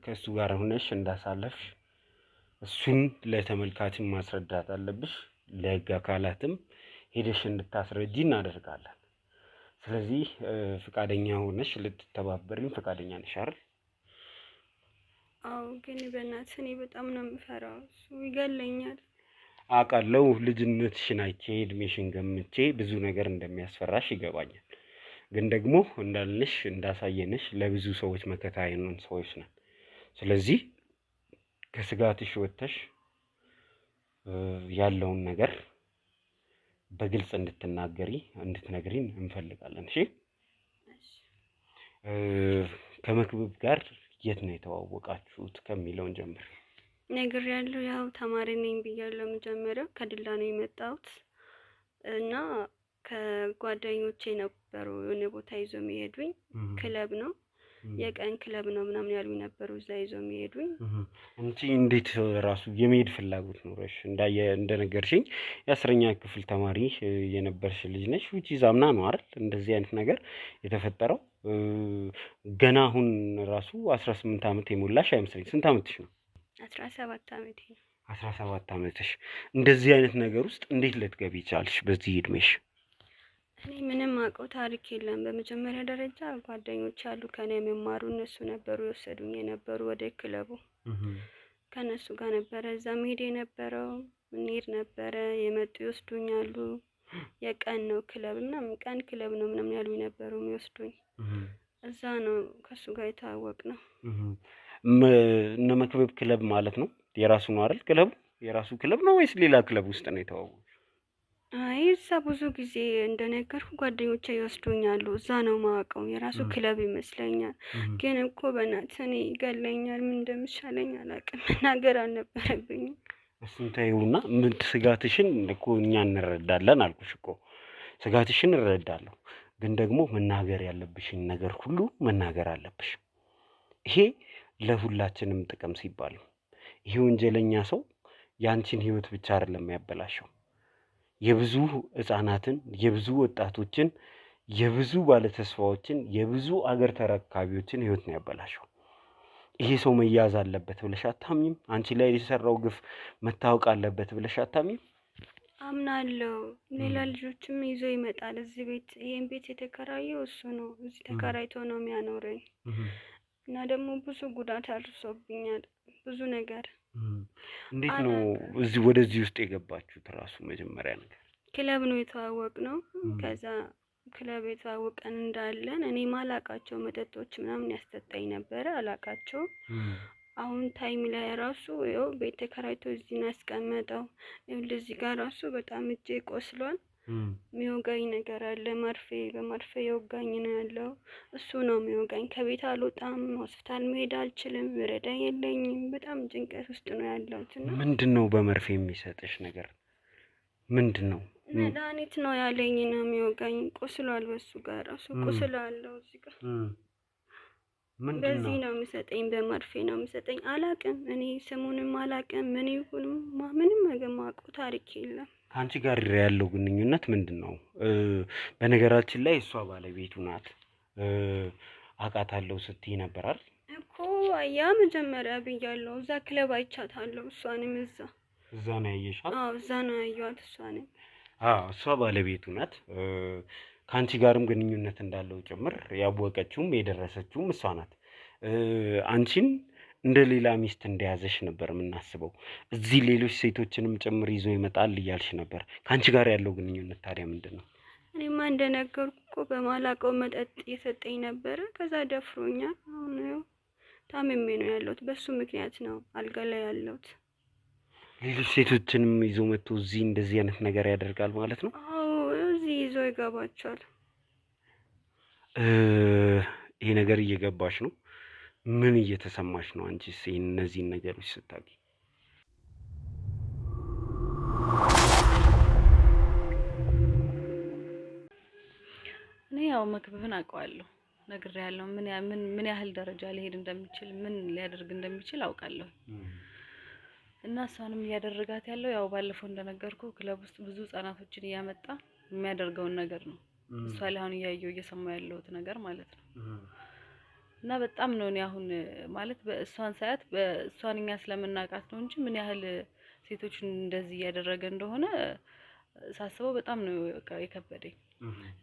ከሱ ጋር ሆነሽ እንዳሳለፍሽ እሱን ለተመልካችም ማስረዳት አለብሽ። ለህግ አካላትም ሄደሽ እንድታስረጂ እናደርጋለን። ስለዚህ ፈቃደኛ ሆነሽ ልትተባበሪኝ ፈቃደኛ ነሽ አይደል? አዎ፣ ግን በእናትህ እኔ በጣም ነው የምፈራው። እሱ ይገለኛል። አውቃለሁ። ልጅነትሽን አይቼ እድሜሽን ገምቼ ብዙ ነገር እንደሚያስፈራሽ ይገባኛል። ግን ደግሞ እንዳልንሽ እንዳሳየንሽ ለብዙ ሰዎች መከታ የሆኑን ሰዎች ነን። ስለዚህ ከስጋትሽ ወጥተሽ ያለውን ነገር በግልጽ እንድትነግሪን እንፈልጋለን። እሺ? ከመክብብ ጋር የት ነው የተዋወቃችሁት ከሚለውን ጀምር። ነግሬያለሁ። ያው ተማሪ ነኝ ብያለሁ። መጀመሪያው ከድላ ነው የመጣሁት እና ከጓደኞቼ ነበሩ የሆነ ቦታ ይዞ የሚሄዱኝ። ክለብ ነው፣ የቀን ክለብ ነው ምናምን ያሉኝ ነበሩ። እዛ ይዞ የሚሄዱኝ። አንቺ እንዴት ራሱ የመሄድ ፍላጎት ኖረሽ? እንደነገርሽኝ የ10ኛ ክፍል ተማሪ የነበርሽ ልጅ ነሽ። ውጪ ዛምና ነው አይደል እንደዚህ አይነት ነገር የተፈጠረው? ገና አሁን ራሱ 18 ዓመት የሞላሽ አይመስለኝ። ስንት ዓመትሽ ነው? 17 ዓመቴ ነው። 17 ዓመትሽ እንደዚህ አይነት ነገር ውስጥ እንዴት ልትገቢ ቻልሽ በዚህ እድሜሽ? እኔ ምንም አውቀው ታሪክ የለም። በመጀመሪያ ደረጃ ጓደኞች አሉ ከኔ የሚማሩ፣ እነሱ ነበሩ የወሰዱኝ የነበሩ ወደ ክለቡ። ከነሱ ጋር ነበረ እዛ መሄድ የነበረው። እንሄድ ነበረ፣ የመጡ ይወስዱኛሉ። የቀን ነው ክለብ እና ቀን ክለብ ነው ምናምን ያሉኝ ነበሩ የሚወስዱኝ። እዛ ነው ከሱ ጋር የተዋወቅ ነው። እነ መክብብ ክለብ ማለት ነው የራሱ ነው አይደል? ክለቡ የራሱ ክለብ ነው ወይስ ሌላ ክለብ ውስጥ ነው የተዋወቁት? አይ እዛ ብዙ ጊዜ እንደነገርኩ ጓደኞቼ ይወስዱኛሉ። እዛ ነው ማውቀው፣ የራሱ ክለብ ይመስለኛል። ግን እኮ በእናትህ እኔ ይገለኛል። ምን እንደምሻለኝ አላውቅም። መናገር አልነበረብኝም። እሱን ተይውና ምን ስጋትሽን እኮ እኛ እንረዳለን አልኩሽ እኮ። ስጋትሽን እረዳለሁ፣ ግን ደግሞ መናገር ያለብሽን ነገር ሁሉ መናገር አለብሽ። ይሄ ለሁላችንም ጥቅም ሲባል ነው። ይሄ ወንጀለኛ ሰው ያንቺን ህይወት ብቻ አይደለም ያበላሸው፣ የብዙ ህፃናትን፣ የብዙ ወጣቶችን፣ የብዙ ባለተስፋዎችን፣ የብዙ አገር ተረካቢዎችን ህይወት ነው ያበላሸው። ይሄ ሰው መያዝ አለበት ብለሽ አታምኝም? አንቺ ላይ የሰራው ግፍ መታወቅ አለበት ብለሽ አታምኝም? አምናለሁ። ሌላ ልጆችም ይዞ ይመጣል እዚህ ቤት። ይሄን ቤት የተከራየው እሱ ነው። እዚህ ተከራይቶ ነው የሚያኖረኝ እና ደግሞ ብዙ ጉዳት አድርሶብኛል። ብዙ ነገር። እንዴት ነው ወደዚህ ውስጥ የገባችሁት? ራሱ መጀመሪያ ነገር ክለብ ነው የተዋወቅ ነው። ከዛ ክለብ የተዋወቀን እንዳለን እኔ ማላቃቸው መጠጦች ምናምን ያስጠጣኝ ነበረ። አላቃቸው። አሁን ታይም ላይ ራሱ ይኸው ቤት ተከራይቶ እዚህ ነው ያስቀመጠው። እዚህ ጋር ራሱ በጣም እጄ ቆስሏል። የሚወጋኝ ነገር አለ። በመርፌ የወጋኝ ነው ያለው። እሱ ነው የሚወጋኝ። ከቤት አልወጣም፣ ሆስፒታል መሄድ አልችልም፣ ረዳ የለኝም። በጣም ጭንቀት ውስጥ ነው ያለሁት። ምንድን ነው በመርፌ የሚሰጥሽ ነገር ምንድን ነው? መድኃኒት ነው ያለኝ ነው የሚወጋኝ። ቆስሏል፣ በሱ ጋር ራሱ ቁስል አለው እዚህ ጋር። በዚህ ነው የሚሰጠኝ፣ በመርፌ ነው የሚሰጠኝ። አላቅም፣ እኔ ስሙንም አላቅም። ምን ይሁንም ምንም ነገር የማውቀው ታሪክ የለም። ከአንቺ ጋር ያለው ግንኙነት ምንድን ነው? በነገራችን ላይ እሷ ባለቤቱ ናት። አውቃታለሁ ስትይ ነበራል እኮ። ያ መጀመሪያ ብያለሁ። እዛ ክለብ አይቻታለሁ። እሷንም እዛ ነው ያየሻት? አዎ እዛ ነው ያየኋት እሷንም። እሷ ባለቤቱ ናት። ከአንቺ ጋርም ግንኙነት እንዳለው ጭምር ያወቀችውም የደረሰችውም እሷ ናት። አንቺን እንደ ሌላ ሚስት እንደያዘሽ ነበር የምናስበው። እዚህ ሌሎች ሴቶችንም ጭምር ይዞ ይመጣል እያልሽ ነበር። ከአንቺ ጋር ያለው ግንኙነት ታዲያ ምንድን ነው? እኔማ እንደነገርኩ እኮ በማላውቀው መጠጥ እየሰጠኝ ነበረ። ከዛ ደፍሮኛል። አሁን ታምሜ ነው ያለሁት። በሱ ምክንያት ነው አልጋ ላይ ያለሁት። ሌሎች ሴቶችንም ይዞ መጥቶ እዚህ እንደዚህ አይነት ነገር ያደርጋል ማለት ነው? አዎ እዚህ ይዞ ይገባቸዋል። ይሄ ነገር እየገባሽ ነው? ምን እየተሰማሽ ነው አንቺስ እነዚህን ነገሮች ስታቂ? እኔ ያው መክብብን አውቀዋለሁ፣ ነግሬያለሁ። ምን ያህል ደረጃ ሊሄድ እንደሚችል ምን ሊያደርግ እንደሚችል አውቃለሁ። እና እሷንም እያደረጋት ያለው ያው ባለፈው እንደነገርኩ ክለብ ውስጥ ብዙ ህጻናቶችን እያመጣ የሚያደርገውን ነገር ነው። እሷ ላይ አሁን እያየው እየሰማው ያለሁት ነገር ማለት ነው። እና በጣም ነው እኔ አሁን ማለት በእሷን ሳያት በእሷን እኛ ስለምናውቃት ነው እንጂ ምን ያህል ሴቶችን እንደዚህ እያደረገ እንደሆነ ሳስበው በጣም ነው የከበደኝ።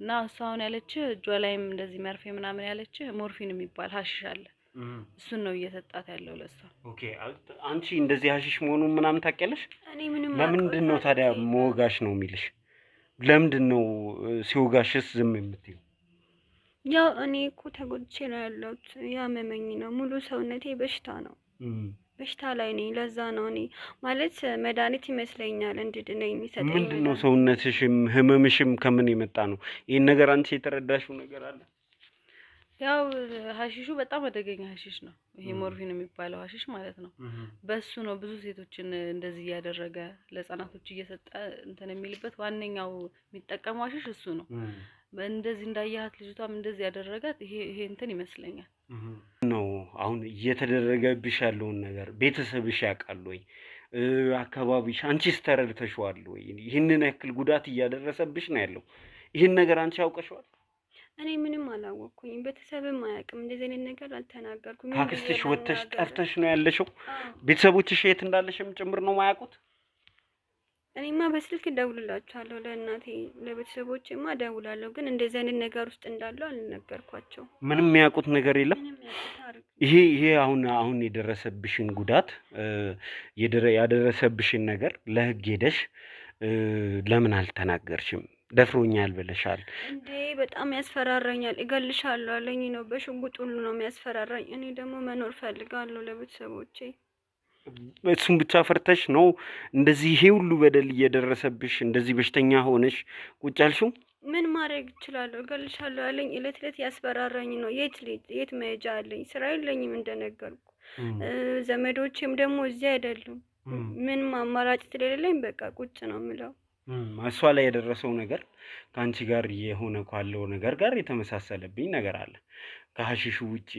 እና እሷ አሁን ያለች እጇ ላይም እንደዚህ መርፌ ምናምን ያለች ሞርፊን የሚባል ሀሽሽ አለ። እሱን ነው እየሰጣት ያለው ለሷ። ኦኬ አንቺ እንደዚህ ሀሽሽ መሆኑን ምናምን ታውቂያለሽ? እኔ ምንም ለምንድን ነው ታዲያ መወጋሽ ነው የሚልሽ? ለምንድን ነው ሲወጋሽስ ዝም የምትይው? ያው እኔ እኮ ተጎድቼ ነው ያለሁት። ያመመኝ ነው ሙሉ ሰውነቴ በሽታ ነው። በሽታ ላይ ነኝ። ለዛ ነው እኔ ማለት መድኃኒት ይመስለኛል እንድድነኝ የሚሰጠኝ። ምንድን ነው ሰውነትሽም ህመምሽም ከምን የመጣ ነው? ይሄን ነገር አንቺ የተረዳሽው ነገር አለ? ያው ሀሺሹ በጣም አደገኛ ሀሺሽ ነው። ይሄ ሞርፊን የሚባለው ሀሺሽ ማለት ነው። በሱ ነው ብዙ ሴቶችን እንደዚህ እያደረገ ለህፃናቶች እየሰጠ እንትን የሚልበት ዋነኛው የሚጠቀመው ሀሺሽ እሱ ነው። እንደዚህ እንዳያት ልጅቷም እንደዚህ ያደረጋት ይሄ እንትን ይመስለኛል ነው። አሁን እየተደረገብሽ ያለውን ነገር ቤተሰብሽ ያውቃል ወይ? አካባቢሽ አንቺስ ተረድተሽዋል ወይ? ይህንን ያክል ጉዳት እያደረሰብሽ ነው ያለው። ይህን ነገር አንቺ ያውቀሽዋል? እኔ ምንም አላወቅኩኝም። ቤተሰብም አያውቅም። እንደዚህ አይነት ነገር አልተናገርኩም። ካክስትሽ ወጥተሽ ጠፍተሽ ነው ያለሽው? ቤተሰቦችሽ የት እንዳለሽም ጭምር ነው የማያውቁት? እኔማ በስልክ እደውልላቸዋለሁ ለእናቴ ለቤተሰቦቼማ እደውላለሁ። ግን እንደዚህ አይነት ነገር ውስጥ እንዳለው አልነገርኳቸው። ምንም የሚያውቁት ነገር የለም። ይሄ አሁን የደረሰብሽን ጉዳት ያደረሰብሽን ነገር ለህግ ሄደሽ ለምን አልተናገርሽም? ደፍሮኛል ብለሻል እንዴ? በጣም ያስፈራራኛል። እገልሻለሁ አለኝ ነው። በሽጉጥ ሁሉ ነው የሚያስፈራራኝ። እኔ ደግሞ መኖር ፈልጋለሁ ለቤተሰቦቼ። እሱን ብቻ ፈርተሽ ነው እንደዚህ ይሄ ሁሉ በደል እየደረሰብሽ እንደዚህ በሽተኛ ሆነሽ ቁጭ ያልሽው? ምን ማድረግ እችላለሁ? እገልሻለሁ አለኝ። እለት እለት ያስፈራራኝ ነው። የት መሄጃ አለኝ? ስራ የለኝም እንደነገርኩ። ዘመዶቼም ደግሞ እዚህ አይደሉም። ምንም አማራጭ ስለሌለኝ በቃ ቁጭ ነው የምለው። እሷ ላይ የደረሰው ነገር ከአንቺ ጋር የሆነ ካለው ነገር ጋር የተመሳሰለብኝ ነገር አለ ከሀሺሹ ውጪ።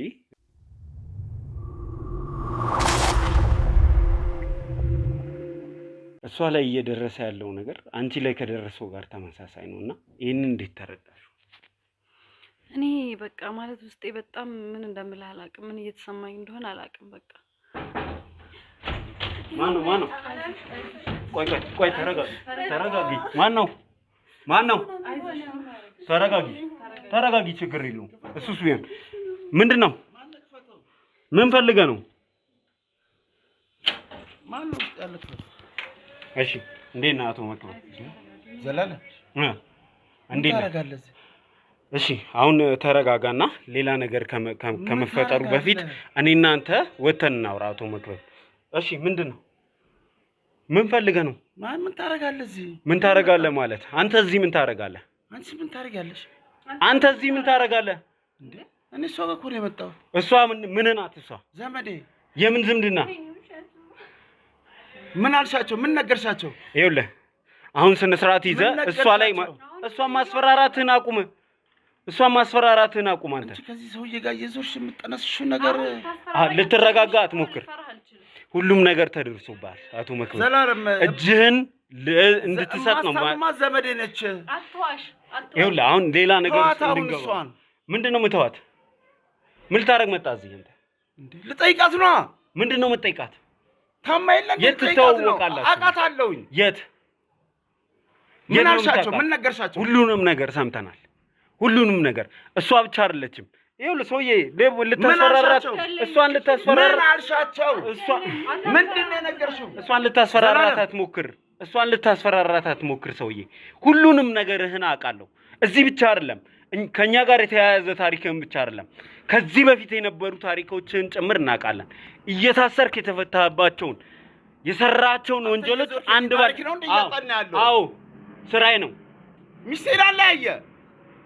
እሷ ላይ እየደረሰ ያለው ነገር አንቺ ላይ ከደረሰው ጋር ተመሳሳይ ነው እና ይህንን እንዴት ተረዳሽው? እኔ በቃ ማለት ውስጤ በጣም ምን እንደምልህ አላውቅም። ምን እየተሰማኝ እንደሆነ አላውቅም። በቃ ማነው? ቆይ ተረጋጊ። ማነው? ተረጋጊ። ችግር የለውም። እሱስ ቢሆን ምንድን ነው? ምን ፈልገህ ነው? እሺ እንዴት ነህ አቶ መክብብ? ዘላለ እንዴት ነህ? እሺ አሁን ተረጋጋና ሌላ ነገር ከመፈጠሩ በፊት እኔ እናንተ ወተን እናውራ። አቶ መክብብ እሺ ምንድን ነው? ምን ፈልገህ ነው? ምን ታደርጋለህ እዚህ? ምን ታደርጋለህ ማለት? አንተ እዚህ ምን ታደርጋለህ? አንቺ ምን ታደርጊያለሽ? አንተ እዚህ ምን ታደርጋለህ? እንዴ እኔ እሷ ጋር እኮ ነው የመጣው። እሷ ምን ናት? እሷ ዘመዴ። የምን ዝምድና? ምን አልሻቸው? ምን ነገርሻቸው? ይኸውልህ አሁን ስነ ስርዓት ይዘህ እሷን ማስፈራራትህን አቁም። አንተ ከዚህ ሰውዬ ጋር እየዞርሽ የምትጠነስሽው ነገር ልትረጋጋ አትሞክር። ሁሉም ነገር ተደርሶብሃል አቶ መክብብ። ዘላለም እጅህን እንድትሰጥ ነው ዘመዴ ነች። አትዋሽ። ይኸውልህ አሁን ሌላ ነገር እንድንገባ ምንድን ነው የምተዋት? ምን ልታደርግ መጣ እዚህ? አንተ ልጠይቃት ነዋ። ምንድን ነው የምትጠይቃት? ታማ የለን የት ትተዋወቃላችሁ? አውቃታለሁኝ። የት ምን አልሻቸው? ምን ነገርሻቸው? ሁሉንም ነገር ሰምተናል። ሁሉንም ነገር እሷ ብቻ አይደለችም። ይኸውልህ ሰውዬ ልታስፈራራት እሷን ልታስፈራራት ምን አልሻቸው? ምንድን ነው የነገርሽው? እሷን ልታስፈራራት አትሞክር ሰውዬ። ሁሉንም ነገርህን አውቃለሁ። እዚህ ብቻ አይደለም ከኛ ጋር የተያያዘ ታሪክህን ብቻ አይደለም ከዚህ በፊት የነበሩ ታሪኮችን ጭምር እናውቃለን። እየታሰርክ የተፈታባቸውን የሰራቸውን ወንጀሎች አንድ ባንድ አዎ ስራዬ ነው። ሚስቴር አለያየ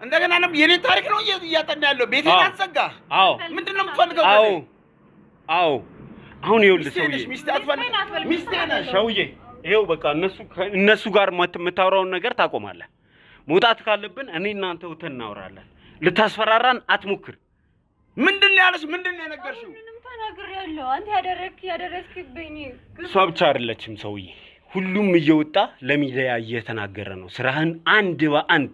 እንደገና ነው የኔ ታሪክ ነው እያጠና ያለው። ቤቴን አዘጋህ። አዎ ምንድን ነው የምትፈልገው? አዎ አሁን ይኸውልህ ሰውዬ ሚስቴ አትፈልግ። ሚስቴ ነሽ ሰውዬ። ይኸው በቃ እነሱ ጋር የምታወራውን ነገር ታቆማለህ። መውጣት ካለብን እኔ እናንተ ወተን እናወራለን። ልታስፈራራን አትሞክር። ምንድን ነው ያለሽ? ምንድን ነው የነገርሽው? ምንም ተናግሬያለሁ። አንተ ያደረክብኝ እሷ ብቻ አይደለችም ሰውዬ። ሁሉም እየወጣ ለሚዲያ እየተናገረ ነው። ስራህን አንድ በአንድ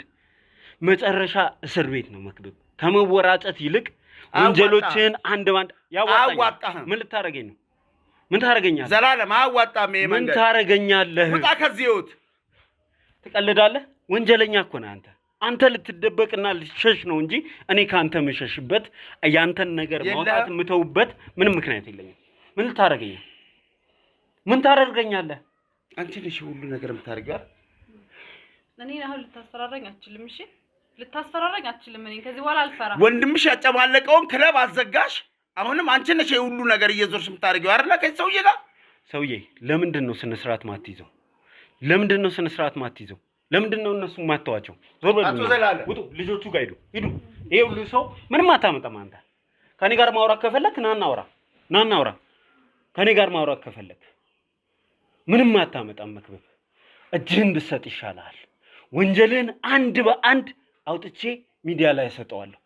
መጨረሻ እስር ቤት ነው መክብብ። ከመወራጨት ይልቅ ወንጀሎችን አንድ ባንድ ያዋጣህ። ምን ልታረገኝ ነው? ምን ታረገኛለህ? ዘላለም አያዋጣም። ይሄ ምን ታረገኛለህ? ውጣ ከዚህ ህይወት። ትቀልዳለህ? ወንጀለኛ እኮ ነህ አንተ። አንተ ልትደበቅና ልትሸሽ ነው እንጂ እኔ ካንተ መሸሽበት ያንተን ነገር ማውጣት የምተውበት ምንም ምክንያት የለኝም። ምን ልታረገኛለህ? ምን ታረገኛለህ? አንቺ ነሽ ሁሉ ነገር የምታረጋው። እኔ አሁን ልታስፈራራኝ አትችልም። እሺ ልታስፈራራኝ አትችልም። እኔ ከዚህ በኋላ አልፈራም። ወንድምሽ ያጨማለቀውን ክለብ አዘጋሽ። አሁንም አንቺ ነሽ ሁሉ ነገር እየዞርሽ የምታረጋው አይደል? ከዚህ ሰውዬ ጋር ሰውዬ ለምንድን ነው ስነ ስርዓት ማትይዘው? ለምንድን ነው እነሱ ማተዋቸው? ዞር በሉ። ውጡ። ልጆቹ ጋር ሂዱ። ይሄ ሁሉ ሰው ምንም አታመጣም። አንተ ከኔ ጋር ማውራት ከፈለክ ና እናውራ። ከኔ ጋር ማውራት ከፈለክ ምንም አታመጣም መክብብ። እጅህን ብትሰጥ ይሻላል። ወንጀልን አንድ በአንድ አውጥቼ ሚዲያ ላይ ሰጠዋለሁ።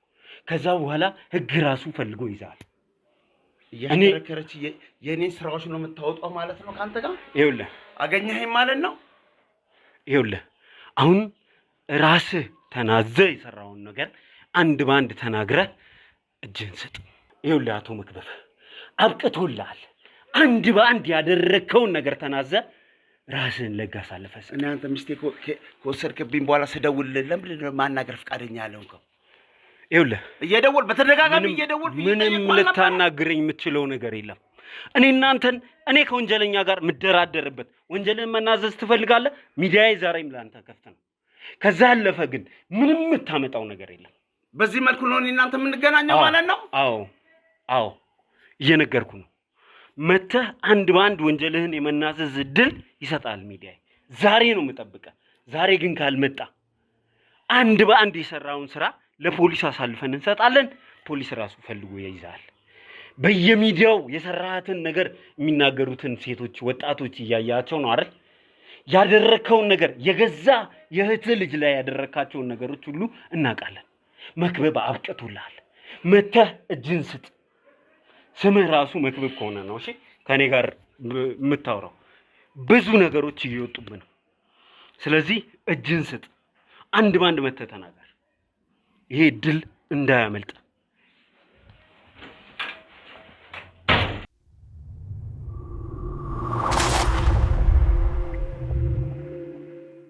ከዛ በኋላ ህግ ራሱ ፈልጎ ይዛል። እያሽከረከረች የኔን ስራዎች ነው የምታወጣው ማለት ነው ካንተ ጋር። ይኸውልህ አገኘኸኝ ማለት ነው። ይኸውልህ አሁን ራስህ ተናዘህ የሰራውን ነገር አንድ በአንድ ተናግረህ እጅህን ስጥ። ይኸውልህ አቶ መክብብ አብቅቶልሃል። አንድ በአንድ ያደረግከውን ነገር ተናዘህ ራስህን ለጋስ አለፈስ። እኔ አንተ ሚስቴክ ከወሰድክብኝ በኋላ ስደውልልህ ለምንድን ነው ማናገር ፈቃደኛ ያልሆንከው? ይኸውልህ በተደጋጋሚ እየደወልኩ ምንም ልታናግረኝ የምትችለው ነገር የለም። እኔ ከወንጀለኛ ጋር የምደራደርበት ወንጀልን መናዘዝ ትፈልጋለህ? ሚዲያዬ ዛሬም ለአንተ ከፍት ነው። ከዛ ያለፈ ግን ምንም የምታመጣው ነገር የለም። በዚህ መልኩ ነው እናንተ የምንገናኘው ማለት ነው? አዎ እየነገርኩ ነው። መተህ አንድ በአንድ ወንጀልህን የመናዘዝ እድል ይሰጣል ሚዲያዬ። ዛሬ ነው የምጠብቀህ። ዛሬ ግን ካልመጣ አንድ በአንድ የሰራውን ስራ ለፖሊስ አሳልፈን እንሰጣለን። ፖሊስ ራሱ ፈልጎ ይይዛል። በየሚዲያው የሰራሃትን ነገር የሚናገሩትን ሴቶች፣ ወጣቶች እያያቸው ነው አይደል? ያደረከውን ነገር የገዛ የእህትህ ልጅ ላይ ያደረካቸውን ነገሮች ሁሉ እናውቃለን። መክብብ አብቅቶልሃል። መተህ እጅን ስጥ። ስምህ ራሱ መክብብ ከሆነ ነው እሺ ከኔ ጋር የምታወራው። ብዙ ነገሮች እየወጡብህ ነው። ስለዚህ እጅን ስጥ። አንድ ባንድ መተህ ተናገር። ይሄ ድል እንዳያመልጥ።